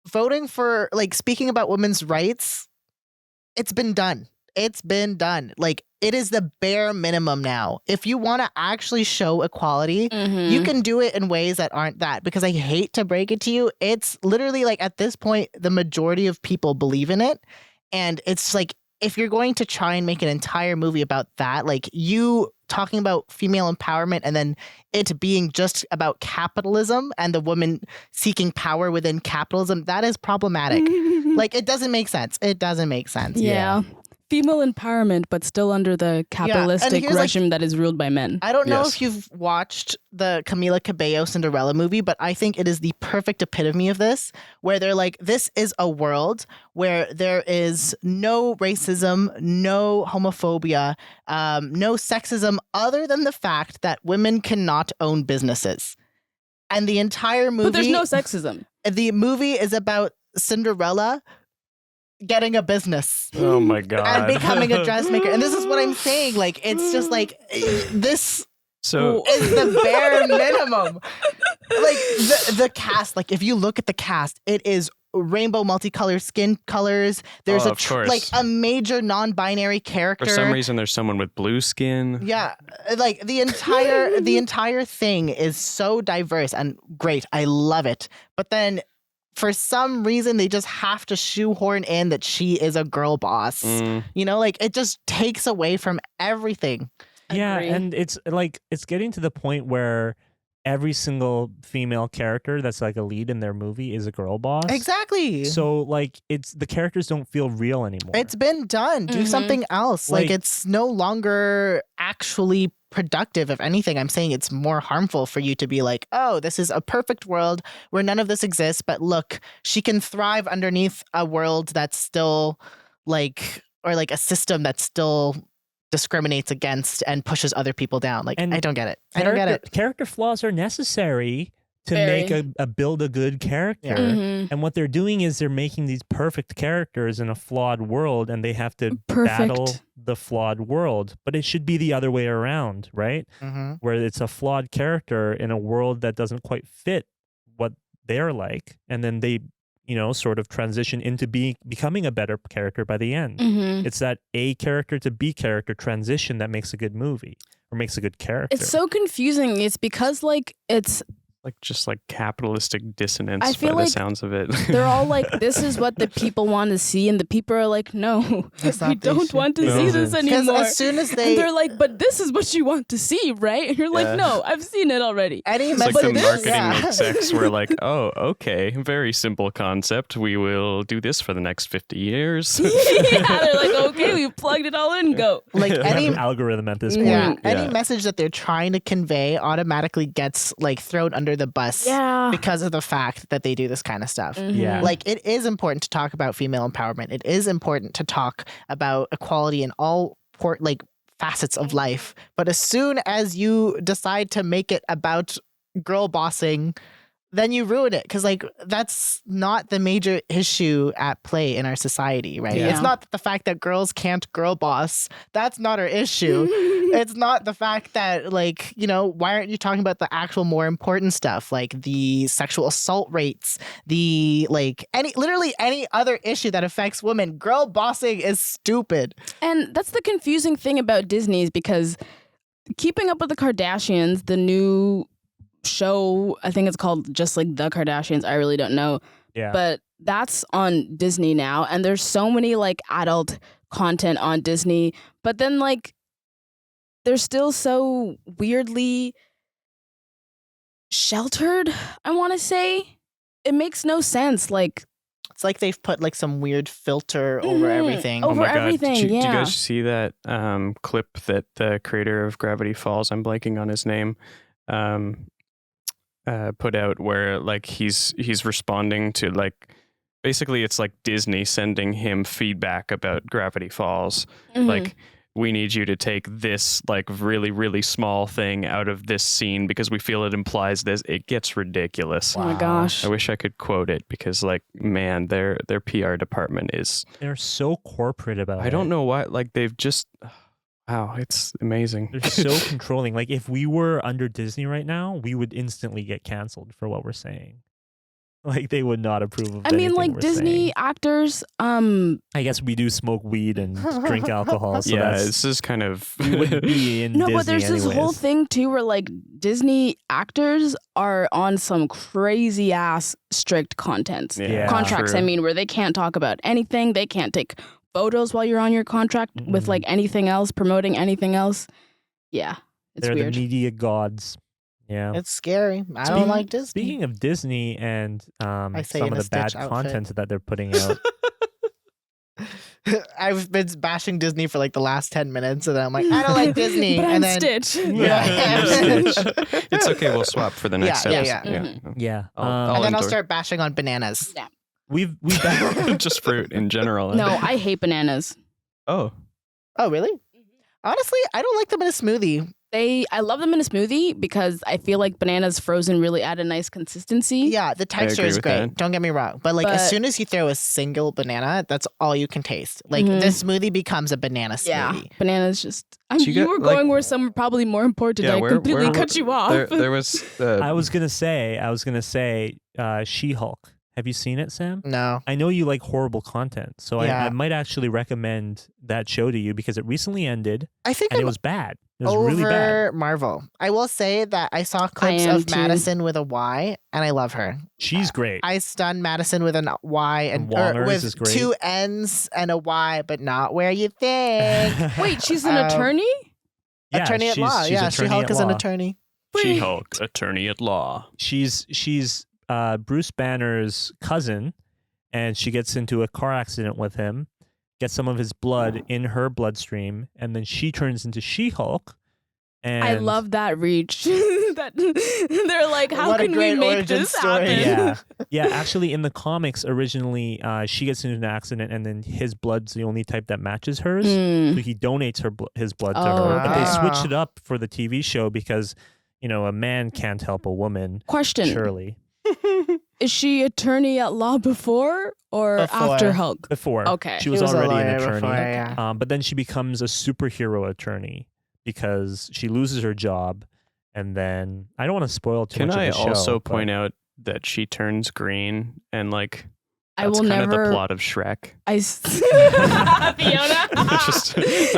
Voting for, like, speaking about women's rights, it's been done. It's been done. Like, it is the bare minimum now. If you want to actually show equality, you can do it in ways that aren't that. Because I hate to break it to you, it's literally like at this point, the majority of people believe in it. And it's like, if you're going to try and make an entire movie about that, like you talking about female empowerment and then it being just about capitalism and the woman seeking power within capitalism, that is problematic. Like, it doesn't make sense. It doesn't make sense. Yeah. Female empowerment, but still under the capitalistic regime that is ruled by men. I don't know if you've watched the Camila Cabello Cinderella movie, but I think it is the perfect epitome of this, where they're like, this is a world where there is no racism, no homophobia, no sexism, other than the fact that women cannot own businesses. And the entire movie... But there's no sexism. The movie is about Cinderella getting a business. Oh my god. And becoming a dressmaker. And this is what I'm saying. Like, it's just like this is the bare minimum. Like the cast, like if you look at the cast, it is rainbow multicolored skin colors. There's like a major non-binary character. For some reason there's someone with blue skin. Yeah. Like the entire thing is so diverse and great. I love it. But then for some reason, they just have to shoehorn in that she is a girl boss. You know, like it just takes away from everything. Yeah, and it's like it's getting to the point where every single female character that's like a lead in their movie is a girl boss. Exactly. So like the characters don't feel real anymore. It's been done. Do something else. Like it's no longer actually productive. If anything, I'm saying it's more harmful for you to be like, oh, this is a perfect world where none of this exists, but look, she can thrive underneath a world that's still like, or like a system that still discriminates against and pushes other people down. Like, and I don't get it. I don't get it. Character flaws are necessary to make build a good character. And what they're doing is they're making these perfect characters in a flawed world, and they have to battle the flawed world. But it should be the other way around, right? Where it's a flawed character in a world that doesn't quite fit what they're like, and then they, you know, sort of transition into becoming a better character by the end. It's that A character to B character transition that makes a good movie or makes a good character. It's so confusing. It's because like it's just like capitalistic dissonance I feel by the like sounds of it. They're all like, this is what the people want to see, and the people are like, no, That's we not the don't issue. want to see this Because anymore. as soon as And they they're like, but this is what you want to see, right? And you're Yeah. like, no, I've seen it already. any It's like message, the marketing yeah. execs were like, oh, okay, very simple concept. We will do this for the next 50 years. Yeah, they're like, okay, we plugged it all in, go. like They have any an algorithm at this point. yeah, Yeah. any message that they're trying to convey automatically gets like thrown under the bus Yeah. because of the fact that they do this kind of stuff. Yeah. Like it is important to talk about female empowerment. It is important to talk about equality in all like facets of life. But as soon as you decide to make it about girl bossing, then you ruin it because like that's not the major issue at play in our society, right? Yeah. It's not the fact that girls can't girl boss. That's not our issue. It's not the fact that like, you know, why aren't you talking about the actual more important stuff like the sexual assault rates, the like literally any other issue that affects women? Girl bossing is stupid. And that's the confusing thing about Disney is because Keeping Up with the Kardashians, the new show, I think it's called just like The Kardashians, I really don't know, Yeah. but that's on Disney now, and there's so many like adult content on Disney, but then like they're still so weirdly sheltered, I want to say. It makes no sense. Like, It's like they've put like some weird filter over everything. Over Oh my God. everything, Did you yeah. guys see that clip that the creator of Gravity Falls, I'm blanking on his name, put out where like he's responding to like basically it's like Disney sending him feedback about Gravity Falls. Mhm. Like, we need you to take this like really, really small thing out of this scene because we feel it implies this. It gets ridiculous. Oh my gosh. I wish I could quote it because like, man, their PR department is, They're so corporate about it. I don't know why, like they've just, wow, it's amazing. They're so controlling. Like if we were under Disney right now, we would instantly get canceled for what we're saying. Like they would not approve of I mean, anything like we're Disney saying. actors, I guess we do smoke weed and drink alcohol. So yeah, that's, this is kind of, we wouldn't be in no, Disney but there's anyways. this whole thing too where like Disney actors are on some crazy ass strict content. Yeah. Contracts, true. I mean, where they can't talk about anything. They can't take photos while you're on your contract with Mhm. like anything else, promoting anything else. Yeah, it's They're weird. the media gods. Yeah. It's scary. I Speaking- don't like Disney. Speaking of Disney and say some in of a the bad Stitch outfit. content that they're putting out, I've been bashing Disney for like the last 10 minutes, and I'm like, I don't like Disney. but and I'm then, Stitch. Yeah. it's okay. We'll swap for the next Yeah, yeah, episode. yeah. yeah, and then I'll I'll endorse. start bashing on bananas. we've Just fruit in general. No, I hate bananas. Oh, Oh, really? Honestly, I don't like them in a smoothie. I love them in a smoothie because I feel like bananas frozen really add a nice consistency. Yeah, the texture agree is with great. that. Don't get me wrong. But like as But- soon as you throw a single banana, that's all you can taste. Like Mhm. the smoothie becomes a banana Yeah, smoothie. bananas just. So you You got, were like- going where some were probably more important. Yeah, I where- completely where- cut you off. there was I was gonna say She-Hulk. Have you seen it, Sam? No. I know you like horrible content, so Yeah. I might actually recommend that show to you because it recently ended I think and I'm it was bad. It was over really bad. Marvel. I will say that I saw clips am of too. Madison with a Y, and I love her. She's great. I stunned Madison with an Y and or Wongers with is great. 2 N's and a Y, but not where you think. Wait, she's an Um, attorney? Yeah, attorney at law. she's Yeah, attorney She-Hulk at is an law. attorney. She-Hulk, attorney at law. She's Bruce Banner's cousin, and she gets into a car accident with him, gets some of his blood in her bloodstream, and then she turns into She-Hulk. And I love that reach. That they're like, how What a can we great make origin this story. happen? Yeah. Yeah, actually, in the comics, originally, she gets into an accident, and then his blood's the only type that matches hers. So Mm. he donates his blood to Oh, her. But they okay. switched it up for the TV show because, a man can't help a woman, Question: surely. Is she attorney at law before or Before. after Hulk? Before. Okay. She was a already an lawyer attorney. before, yeah. But then she becomes a superhero attorney because she loses her job. And then I don't want to spoil too Can much I of the show. also point out that she turns green and like I that's will kind of the never. plot of Shrek. Fiona.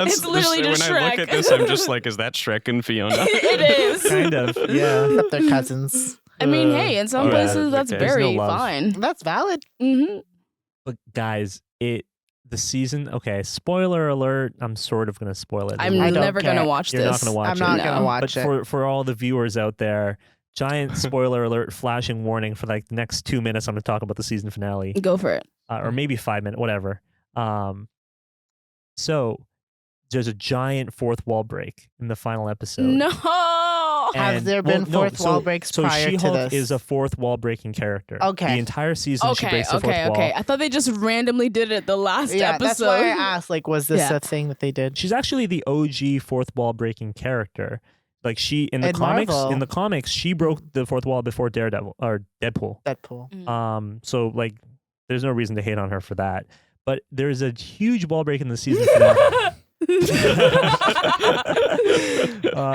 It's literally just when Shrek. I look at this, I'm just like, is that Shrek and Fiona? It is. Kind of, yeah. Except they're cousins. I mean, hey, in some Yeah, places that's okay. very There's no love. fine. That's valid. Mm-hmm. But guys, the season. Okay, spoiler alert. I'm sort of gonna spoil it. I'm I don't never gonna care. watch You're this. not gonna watch I'm it. not No. gonna watch But it. for all the viewers out there, giant spoiler alert, flashing warning for like the next 2 minutes. I'm gonna talk about the season finale, Go for it. or maybe 5 minutes, whatever. So there's a giant fourth wall break in the final episode. No. Have there been fourth wall breaks so prior to She-Hulk this? is a fourth wall breaking character. Okay. The entire season she Okay, breaks the fourth wall. I thought they just randomly did it the last Yeah, episode. that's why I asked. Like, was this Yeah. a thing that they did? She's actually the OG fourth wall breaking character. Like she in the And comics, Marvel. she broke the fourth wall before Daredevil or Deadpool. Deadpool. So like, there's no reason to hate on her for that. But there's a huge wall break in the season finale.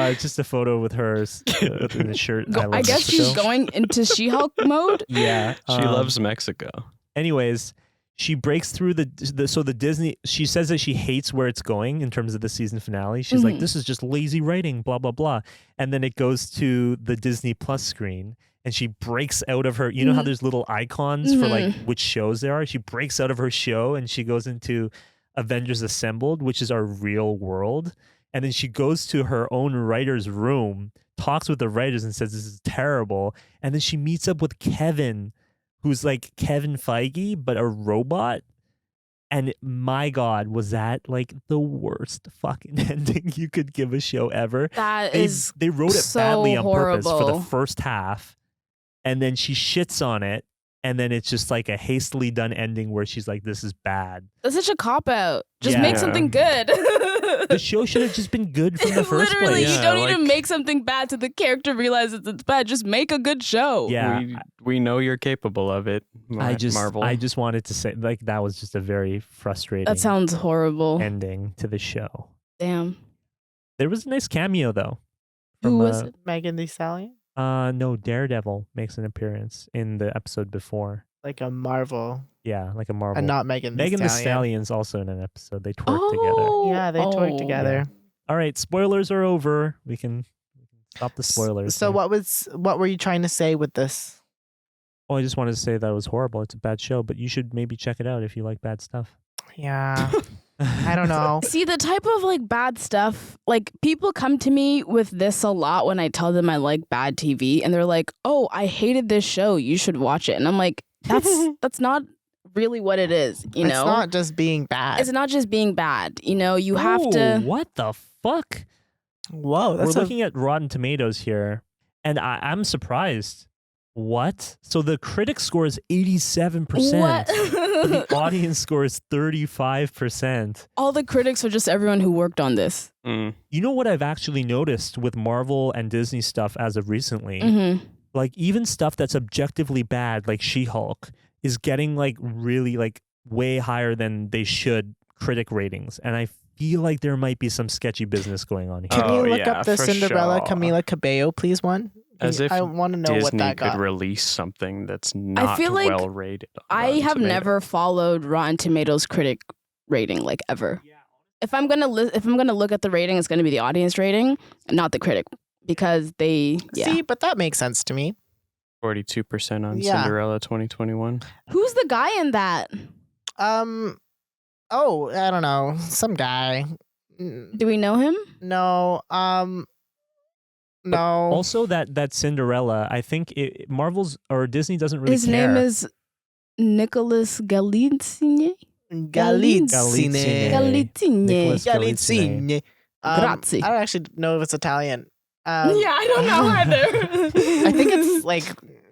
It's just a photo with her in the shirt. I guess she's going into She-Hulk mode. Yeah, She loves Mexico. Anyways, she breaks through the Disney. She says that she hates where it's going in terms of the season finale. She's like, this is just lazy writing, blah blah blah. And then it goes to the Disney Plus screen, and she breaks out of her. You know how there's little icons for like which shows there are. She breaks out of her show and she goes into Avengers Assembled, which is our real world. And then she goes to her own writer's room, talks with the writers and says, this is terrible. And then she meets up with Kevin, who's like Kevin Feige, but a robot. And my God, was that like the worst fucking ending you could give a show ever? They wrote it so badly on purpose for horrible. the first half. And then she shits on it. And then it's just like a hastily done ending where she's like, this is bad. That's such a cop-out. Just Yeah. make something good. The show should have just been good from the first Literally, place. you don't Yeah, need to like- make something bad so the character realizes it's bad. Just make a good show. Yeah. We know you're capable of it. Marvel. I just wanted to say, like, that was just a very frustrating That sounds horrible. ending to the show. Damn. There was a nice cameo though. Who was it? Megan Thee Stallion? No, Daredevil makes an appearance in the episode before. Like a Marvel. Yeah, like a Marvel. And not Megan Thee Megan Thee Stallion. Stallion's also in an episode. They twerk together. Yeah, they twerk together. All right, spoilers are over. We can stop the spoilers. So here. what were you trying to say with this? Oh, I just wanted to say that it was horrible. It's a bad show, but you should maybe check it out if you like bad stuff. Yeah. I don't know. See, the type of like bad stuff, like people come to me with this a lot when I tell them I like bad TV, and they're like, "Oh, I hated this show. You should watch it." And I'm like, that's not really what it is, you know? It's not just being bad. It's not just being bad. You know, you have to. What the fuck? Whoa, We're looking at Rotten Tomatoes here, and I'm surprised. What? So the critic score is 87%. What? The audience score is 35%. All the critics are just everyone who worked on this. Mm. You know what I've actually noticed with Marvel and Disney stuff as of recently? Mm-hmm. Like even stuff that's objectively bad, like She-Hulk, is getting like really like way higher than they should critic ratings. And I feel like there might be some sketchy business going on here. Can Oh, you look yeah, up the for Cinderella sure. Camila Cabello, please, one? As if I want to know Disney what that could got. release something that's not feel like well rated. on I Rotten have Tomatoes. never followed Rotten Tomatoes critic rating like ever. If I'm gonna look at the rating, it's gonna be the audience rating, not the critic, because they. Yeah. See, but that makes sense to me. 42% on Yeah. Cinderella 2021. Who's the guy in that? Oh, I don't know. Some guy. Do we know him? No. No. Also, that Cinderella, I think Marvel's or Disney doesn't really His care. name is Nicholas Galitzine. Galitzine. Galitzine. Nicholas Galitzine. Grazie. I don't actually know if it's Italian. Yeah, I don't know either. I think it's like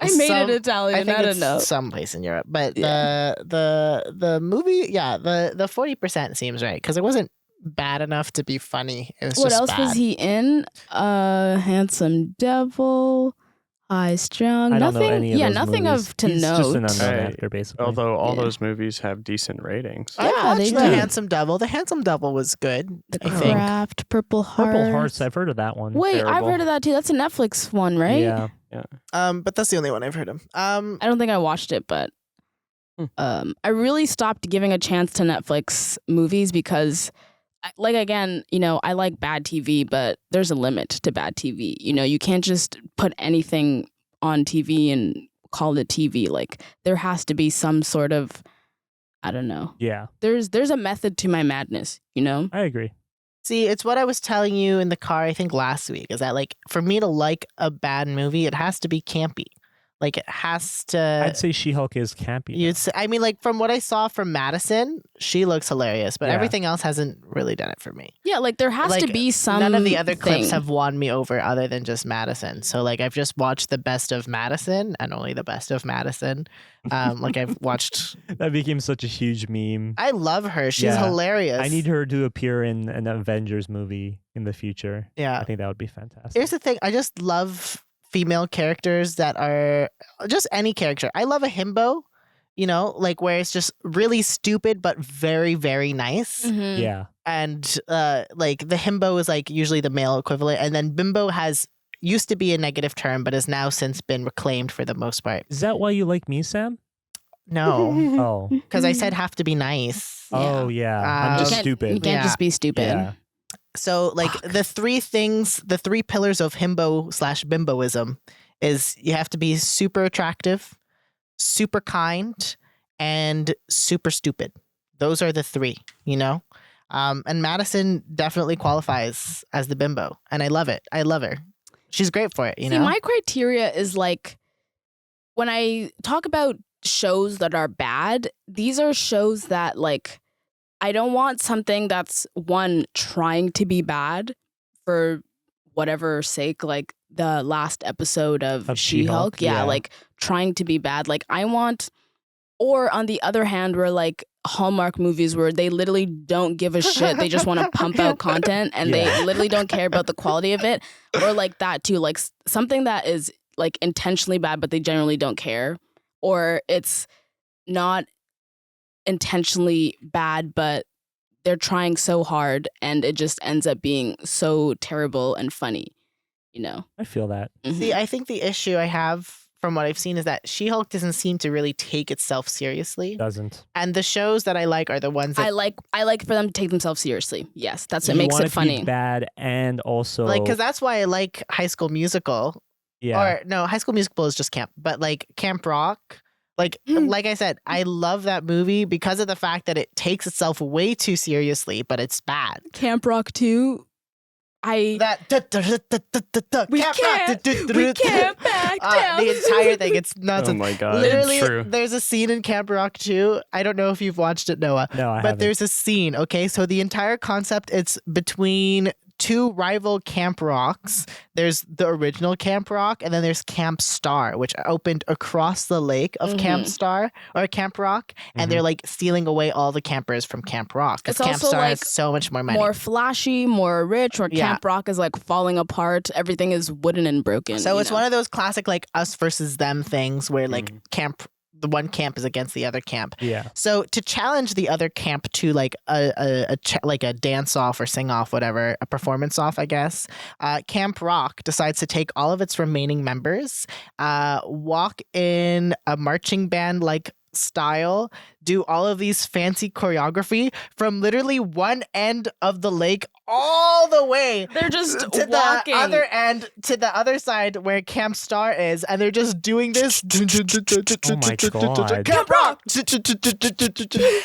I made some- it Italian. I think I it's don't know. someplace in Europe, but Yeah. the movie, yeah, the 40% seems right because it wasn't bad enough to be funny. It was What just else bad. was he in? Handsome Devil, High Strung. I don't nothing. know any of yeah, those nothing movies. of to He's note. just an unknown Right. actor, basically. Although all Yeah. those movies have decent ratings. I Yeah, they watched The do. Handsome Devil. The Handsome Devil was good. The I think. Craft, Purple Hearts. Purple Hearts, I've heard of that one. Wait, I've Terrible. heard of that too. That's a Netflix one, right? Yeah. But that's the only one I've heard of. I don't think I watched it, but I really stopped giving a chance to Netflix movies because, like, again, you know, I like bad TV, but there's a limit to bad TV. You know, you can't just put anything on TV and call it TV. Like there has to be some sort of, I don't know. Yeah. There's a method to my madness, you know? I agree. See, it's what I was telling you in the car, I think last week, is that like for me to like a bad movie, it has to be campy. Like it has to. I'd say She-Hulk is campy. I mean, like from what I saw from Madison, she looks hilarious, but Yeah. everything else hasn't really done it for me. Yeah, like there has to Like, be some. None of the other clips have won me over other than just Madison. So like I've just watched the best of Madison and only the best of Madison. Like I've watched. That became such a huge meme. I love her. She's Yeah. hilarious. I need her to appear in an Avengers movie in the future. Yeah. I think that would be fantastic. Here's the thing. I just love female characters that are just any character. I love a himbo, you know, like where it's just really stupid but very, very nice. Mhm. Yeah. And like the himbo is like usually the male equivalent, and then bimbo used to be a negative term but has now since been reclaimed for the most part. Is that why you like me, Sam? No, Oh. because I said have to be nice. Oh, yeah. I'm You just You stupid. can't just be stupid. Yeah. So like the three pillars of himbo/bimboism is you have to be super attractive, super kind, and super stupid. Those are the three, you know? And Madison definitely qualifies as the bimbo, and I love it. I love her. She's great for it, you See, know? my criteria is like when I talk about shows that are bad, these are shows that like I don't want something that's one trying to be bad for whatever sake, like the last episode of Of She-Hulk. She-Hulk, Yeah, yeah. like trying to be bad. Like I want, or on the other hand, where like Hallmark movies where they literally don't give a shit. They just want to pump out content and Yeah. they literally don't care about the quality of it. Or like that too, like something that is like intentionally bad, but they generally don't care. Or it's not intentionally bad, but they're trying so hard and it just ends up being so terrible and funny, you know? I feel that. Mhm. See, I think the issue I have from what I've seen is that She-Hulk doesn't seem to really take itself seriously. Doesn't. And the shows that I like are the ones that I like for them to take themselves seriously. Yes, that's what You makes want it to funny. be bad and also like, because that's why I like High School Musical. yeah. Or no, High School Musical is just camp, but like Camp Rock, like I said, I love that movie because of the fact that it takes itself way too seriously, but it's bad. Camp Rock 2, That we Camp can't back down. the entire thing, it's nuts. Oh my god, Literally, true. there's a scene in Camp Rock 2. I don't know if you've watched it, Noah, No, I but haven't. there's a scene. Okay, so the entire concept, it's between two rival Camp Rocks. There's the original Camp Rock, and then there's Camp Star, which opened across the lake of Camp Star or Camp Rock, and they're like stealing away all the campers from Camp Rock because It's Camp also, Star like, has so much more money. More flashy, more rich, or Yeah. Camp Rock is like falling apart. Everything is wooden and broken. So you it's know? one of those classic like us versus them things where like the one camp is against the other camp. Yeah. So to challenge the other camp to like like a dance off or sing off, whatever, a performance off, I guess, Camp Rock decides to take all of its remaining members, walk in a marching band like style, do all of these fancy choreography from literally one end of the lake all the way They're just to walking. the other end, to the other side where Camp Star is, and they're just doing this. Oh my God. Camp Rock,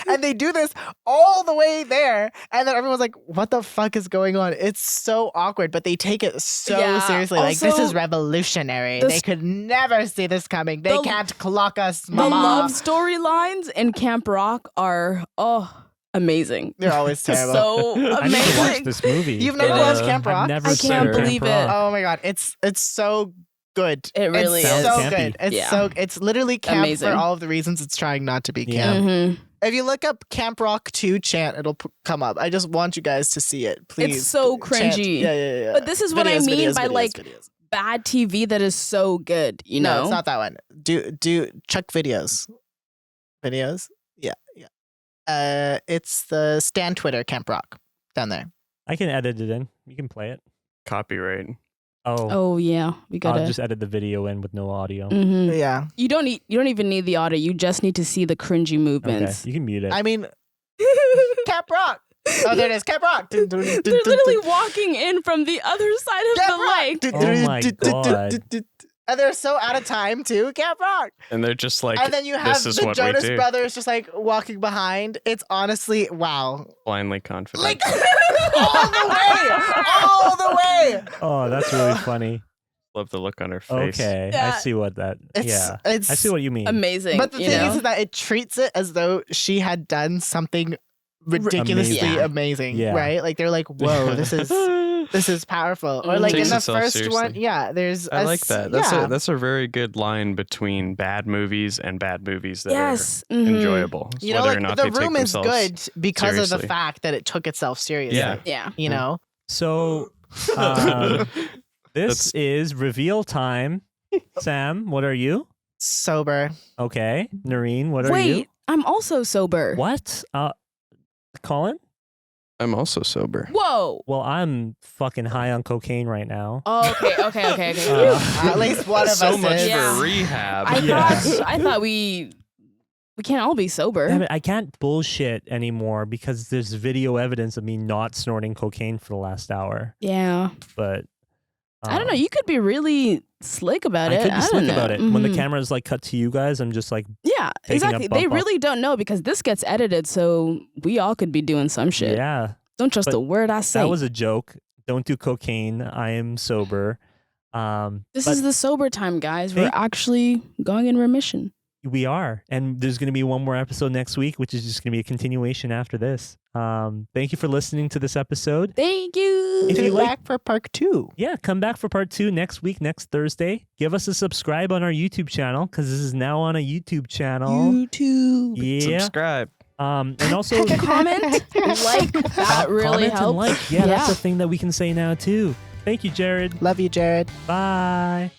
and they do this all the way there, and then everyone's like, "What the fuck is going on?" It's so awkward, but they take it so Yeah, seriously. Like this also, is revolutionary. the They could never see this coming. They the- can't clock us, The mama. love storylines in Camp Rock are amazing. They're always terrible. So I need to watch amazing. this movie. You've never watched Camp Rock? I've never I seen can't Camp believe it. Rock. Oh my god, it's so good. It really it's is. so Sounds good. campy. It's Yeah. it's literally camp Amazing. for all of the reasons it's trying not to be Yeah. camp. Mhm. If you look up Camp Rock 2 chant, it'll come up. I just want you guys to see it, please. It's so Chant. cringy. Yeah. But this is what I Videos, mean videos, by videos, like videos. bad TV that is so good, you No, know? it's not that one. Do Chuck videos. Videos? Yeah. It's the Stan Twitter Camp Rock down there. I can edit it in. You can play it. Copyright. Oh, Oh yeah, we gotta. I'll just edit the video in with no audio. Mhm. Yeah. You don't even need the audio. You just need to see the cringy Okay, movements. you can mute it. I mean, Camp Rock. Oh, there it is. Camp Rock. They're literally walking in from the other side of Camp the Rock. lake. Oh my God. And they're so out of time too, Camp Rock. And they're just like, And then you have this is the what Jonas we do. Brothers just like walking behind. It's honestly, wow. Blindly confident. Like all the way. Oh, that's really funny. Love the look on her face. Okay, Yeah. I see what that. Yeah, It's I see what you mean. Amazing. But the you thing know? is that it treats it as though she had done something ridiculously Amazing. amazing, Yeah. right? Like they're like, whoa, this is powerful. Or like in Takes the itself first seriously. one, yeah, there's I like that. That's yeah. a very good line between bad movies and bad movies that yes. are Mhm. enjoyable. You know, whether like or not the they take room is themselves good because of the seriously. fact that it took itself seriously. Yeah. Yeah. You know? So, this is reveal time. Sam, what are you? Sober. Okay, Nurein, what are Wait, you? I'm also sober. What? Colin? I'm also sober. Whoa. Well, I'm fucking high on cocaine right now. Oh, okay. At least one of so us much is. Yeah. for rehab. I thought we can't all be sober. I mean, I can't bullshit anymore because there's video evidence of me not snorting cocaine for the last hour. Yeah. But I don't know. You could be really slick about I it. could be don't slick know. about it. When the Mhm. camera's like cut to you guys, I'm just like, Yeah, taking a exactly. They bump really don't know because this gets edited, so we all could be doing some shit. yeah, Don't trust But a word I say. that was a joke. Don't do cocaine. I am sober. This but is the sober time, guys. We're Thank- actually going in remission. we are, and there's going to be one more episode next week, which is just going to be a continuation after this. Thank you for listening to this episode. Thank you. If you Tune like- back for part 2. Yeah, come back for part 2 next week, next Thursday. Give us a subscribe on our YouTube channel because this is now on a YouTube channel. YouTube. Yeah. Subscribe. And also Comment, like, that really comment and helps. like. Yeah, that's a thing that we can say now too. Thank you, Jared. Love you, Jared. Bye.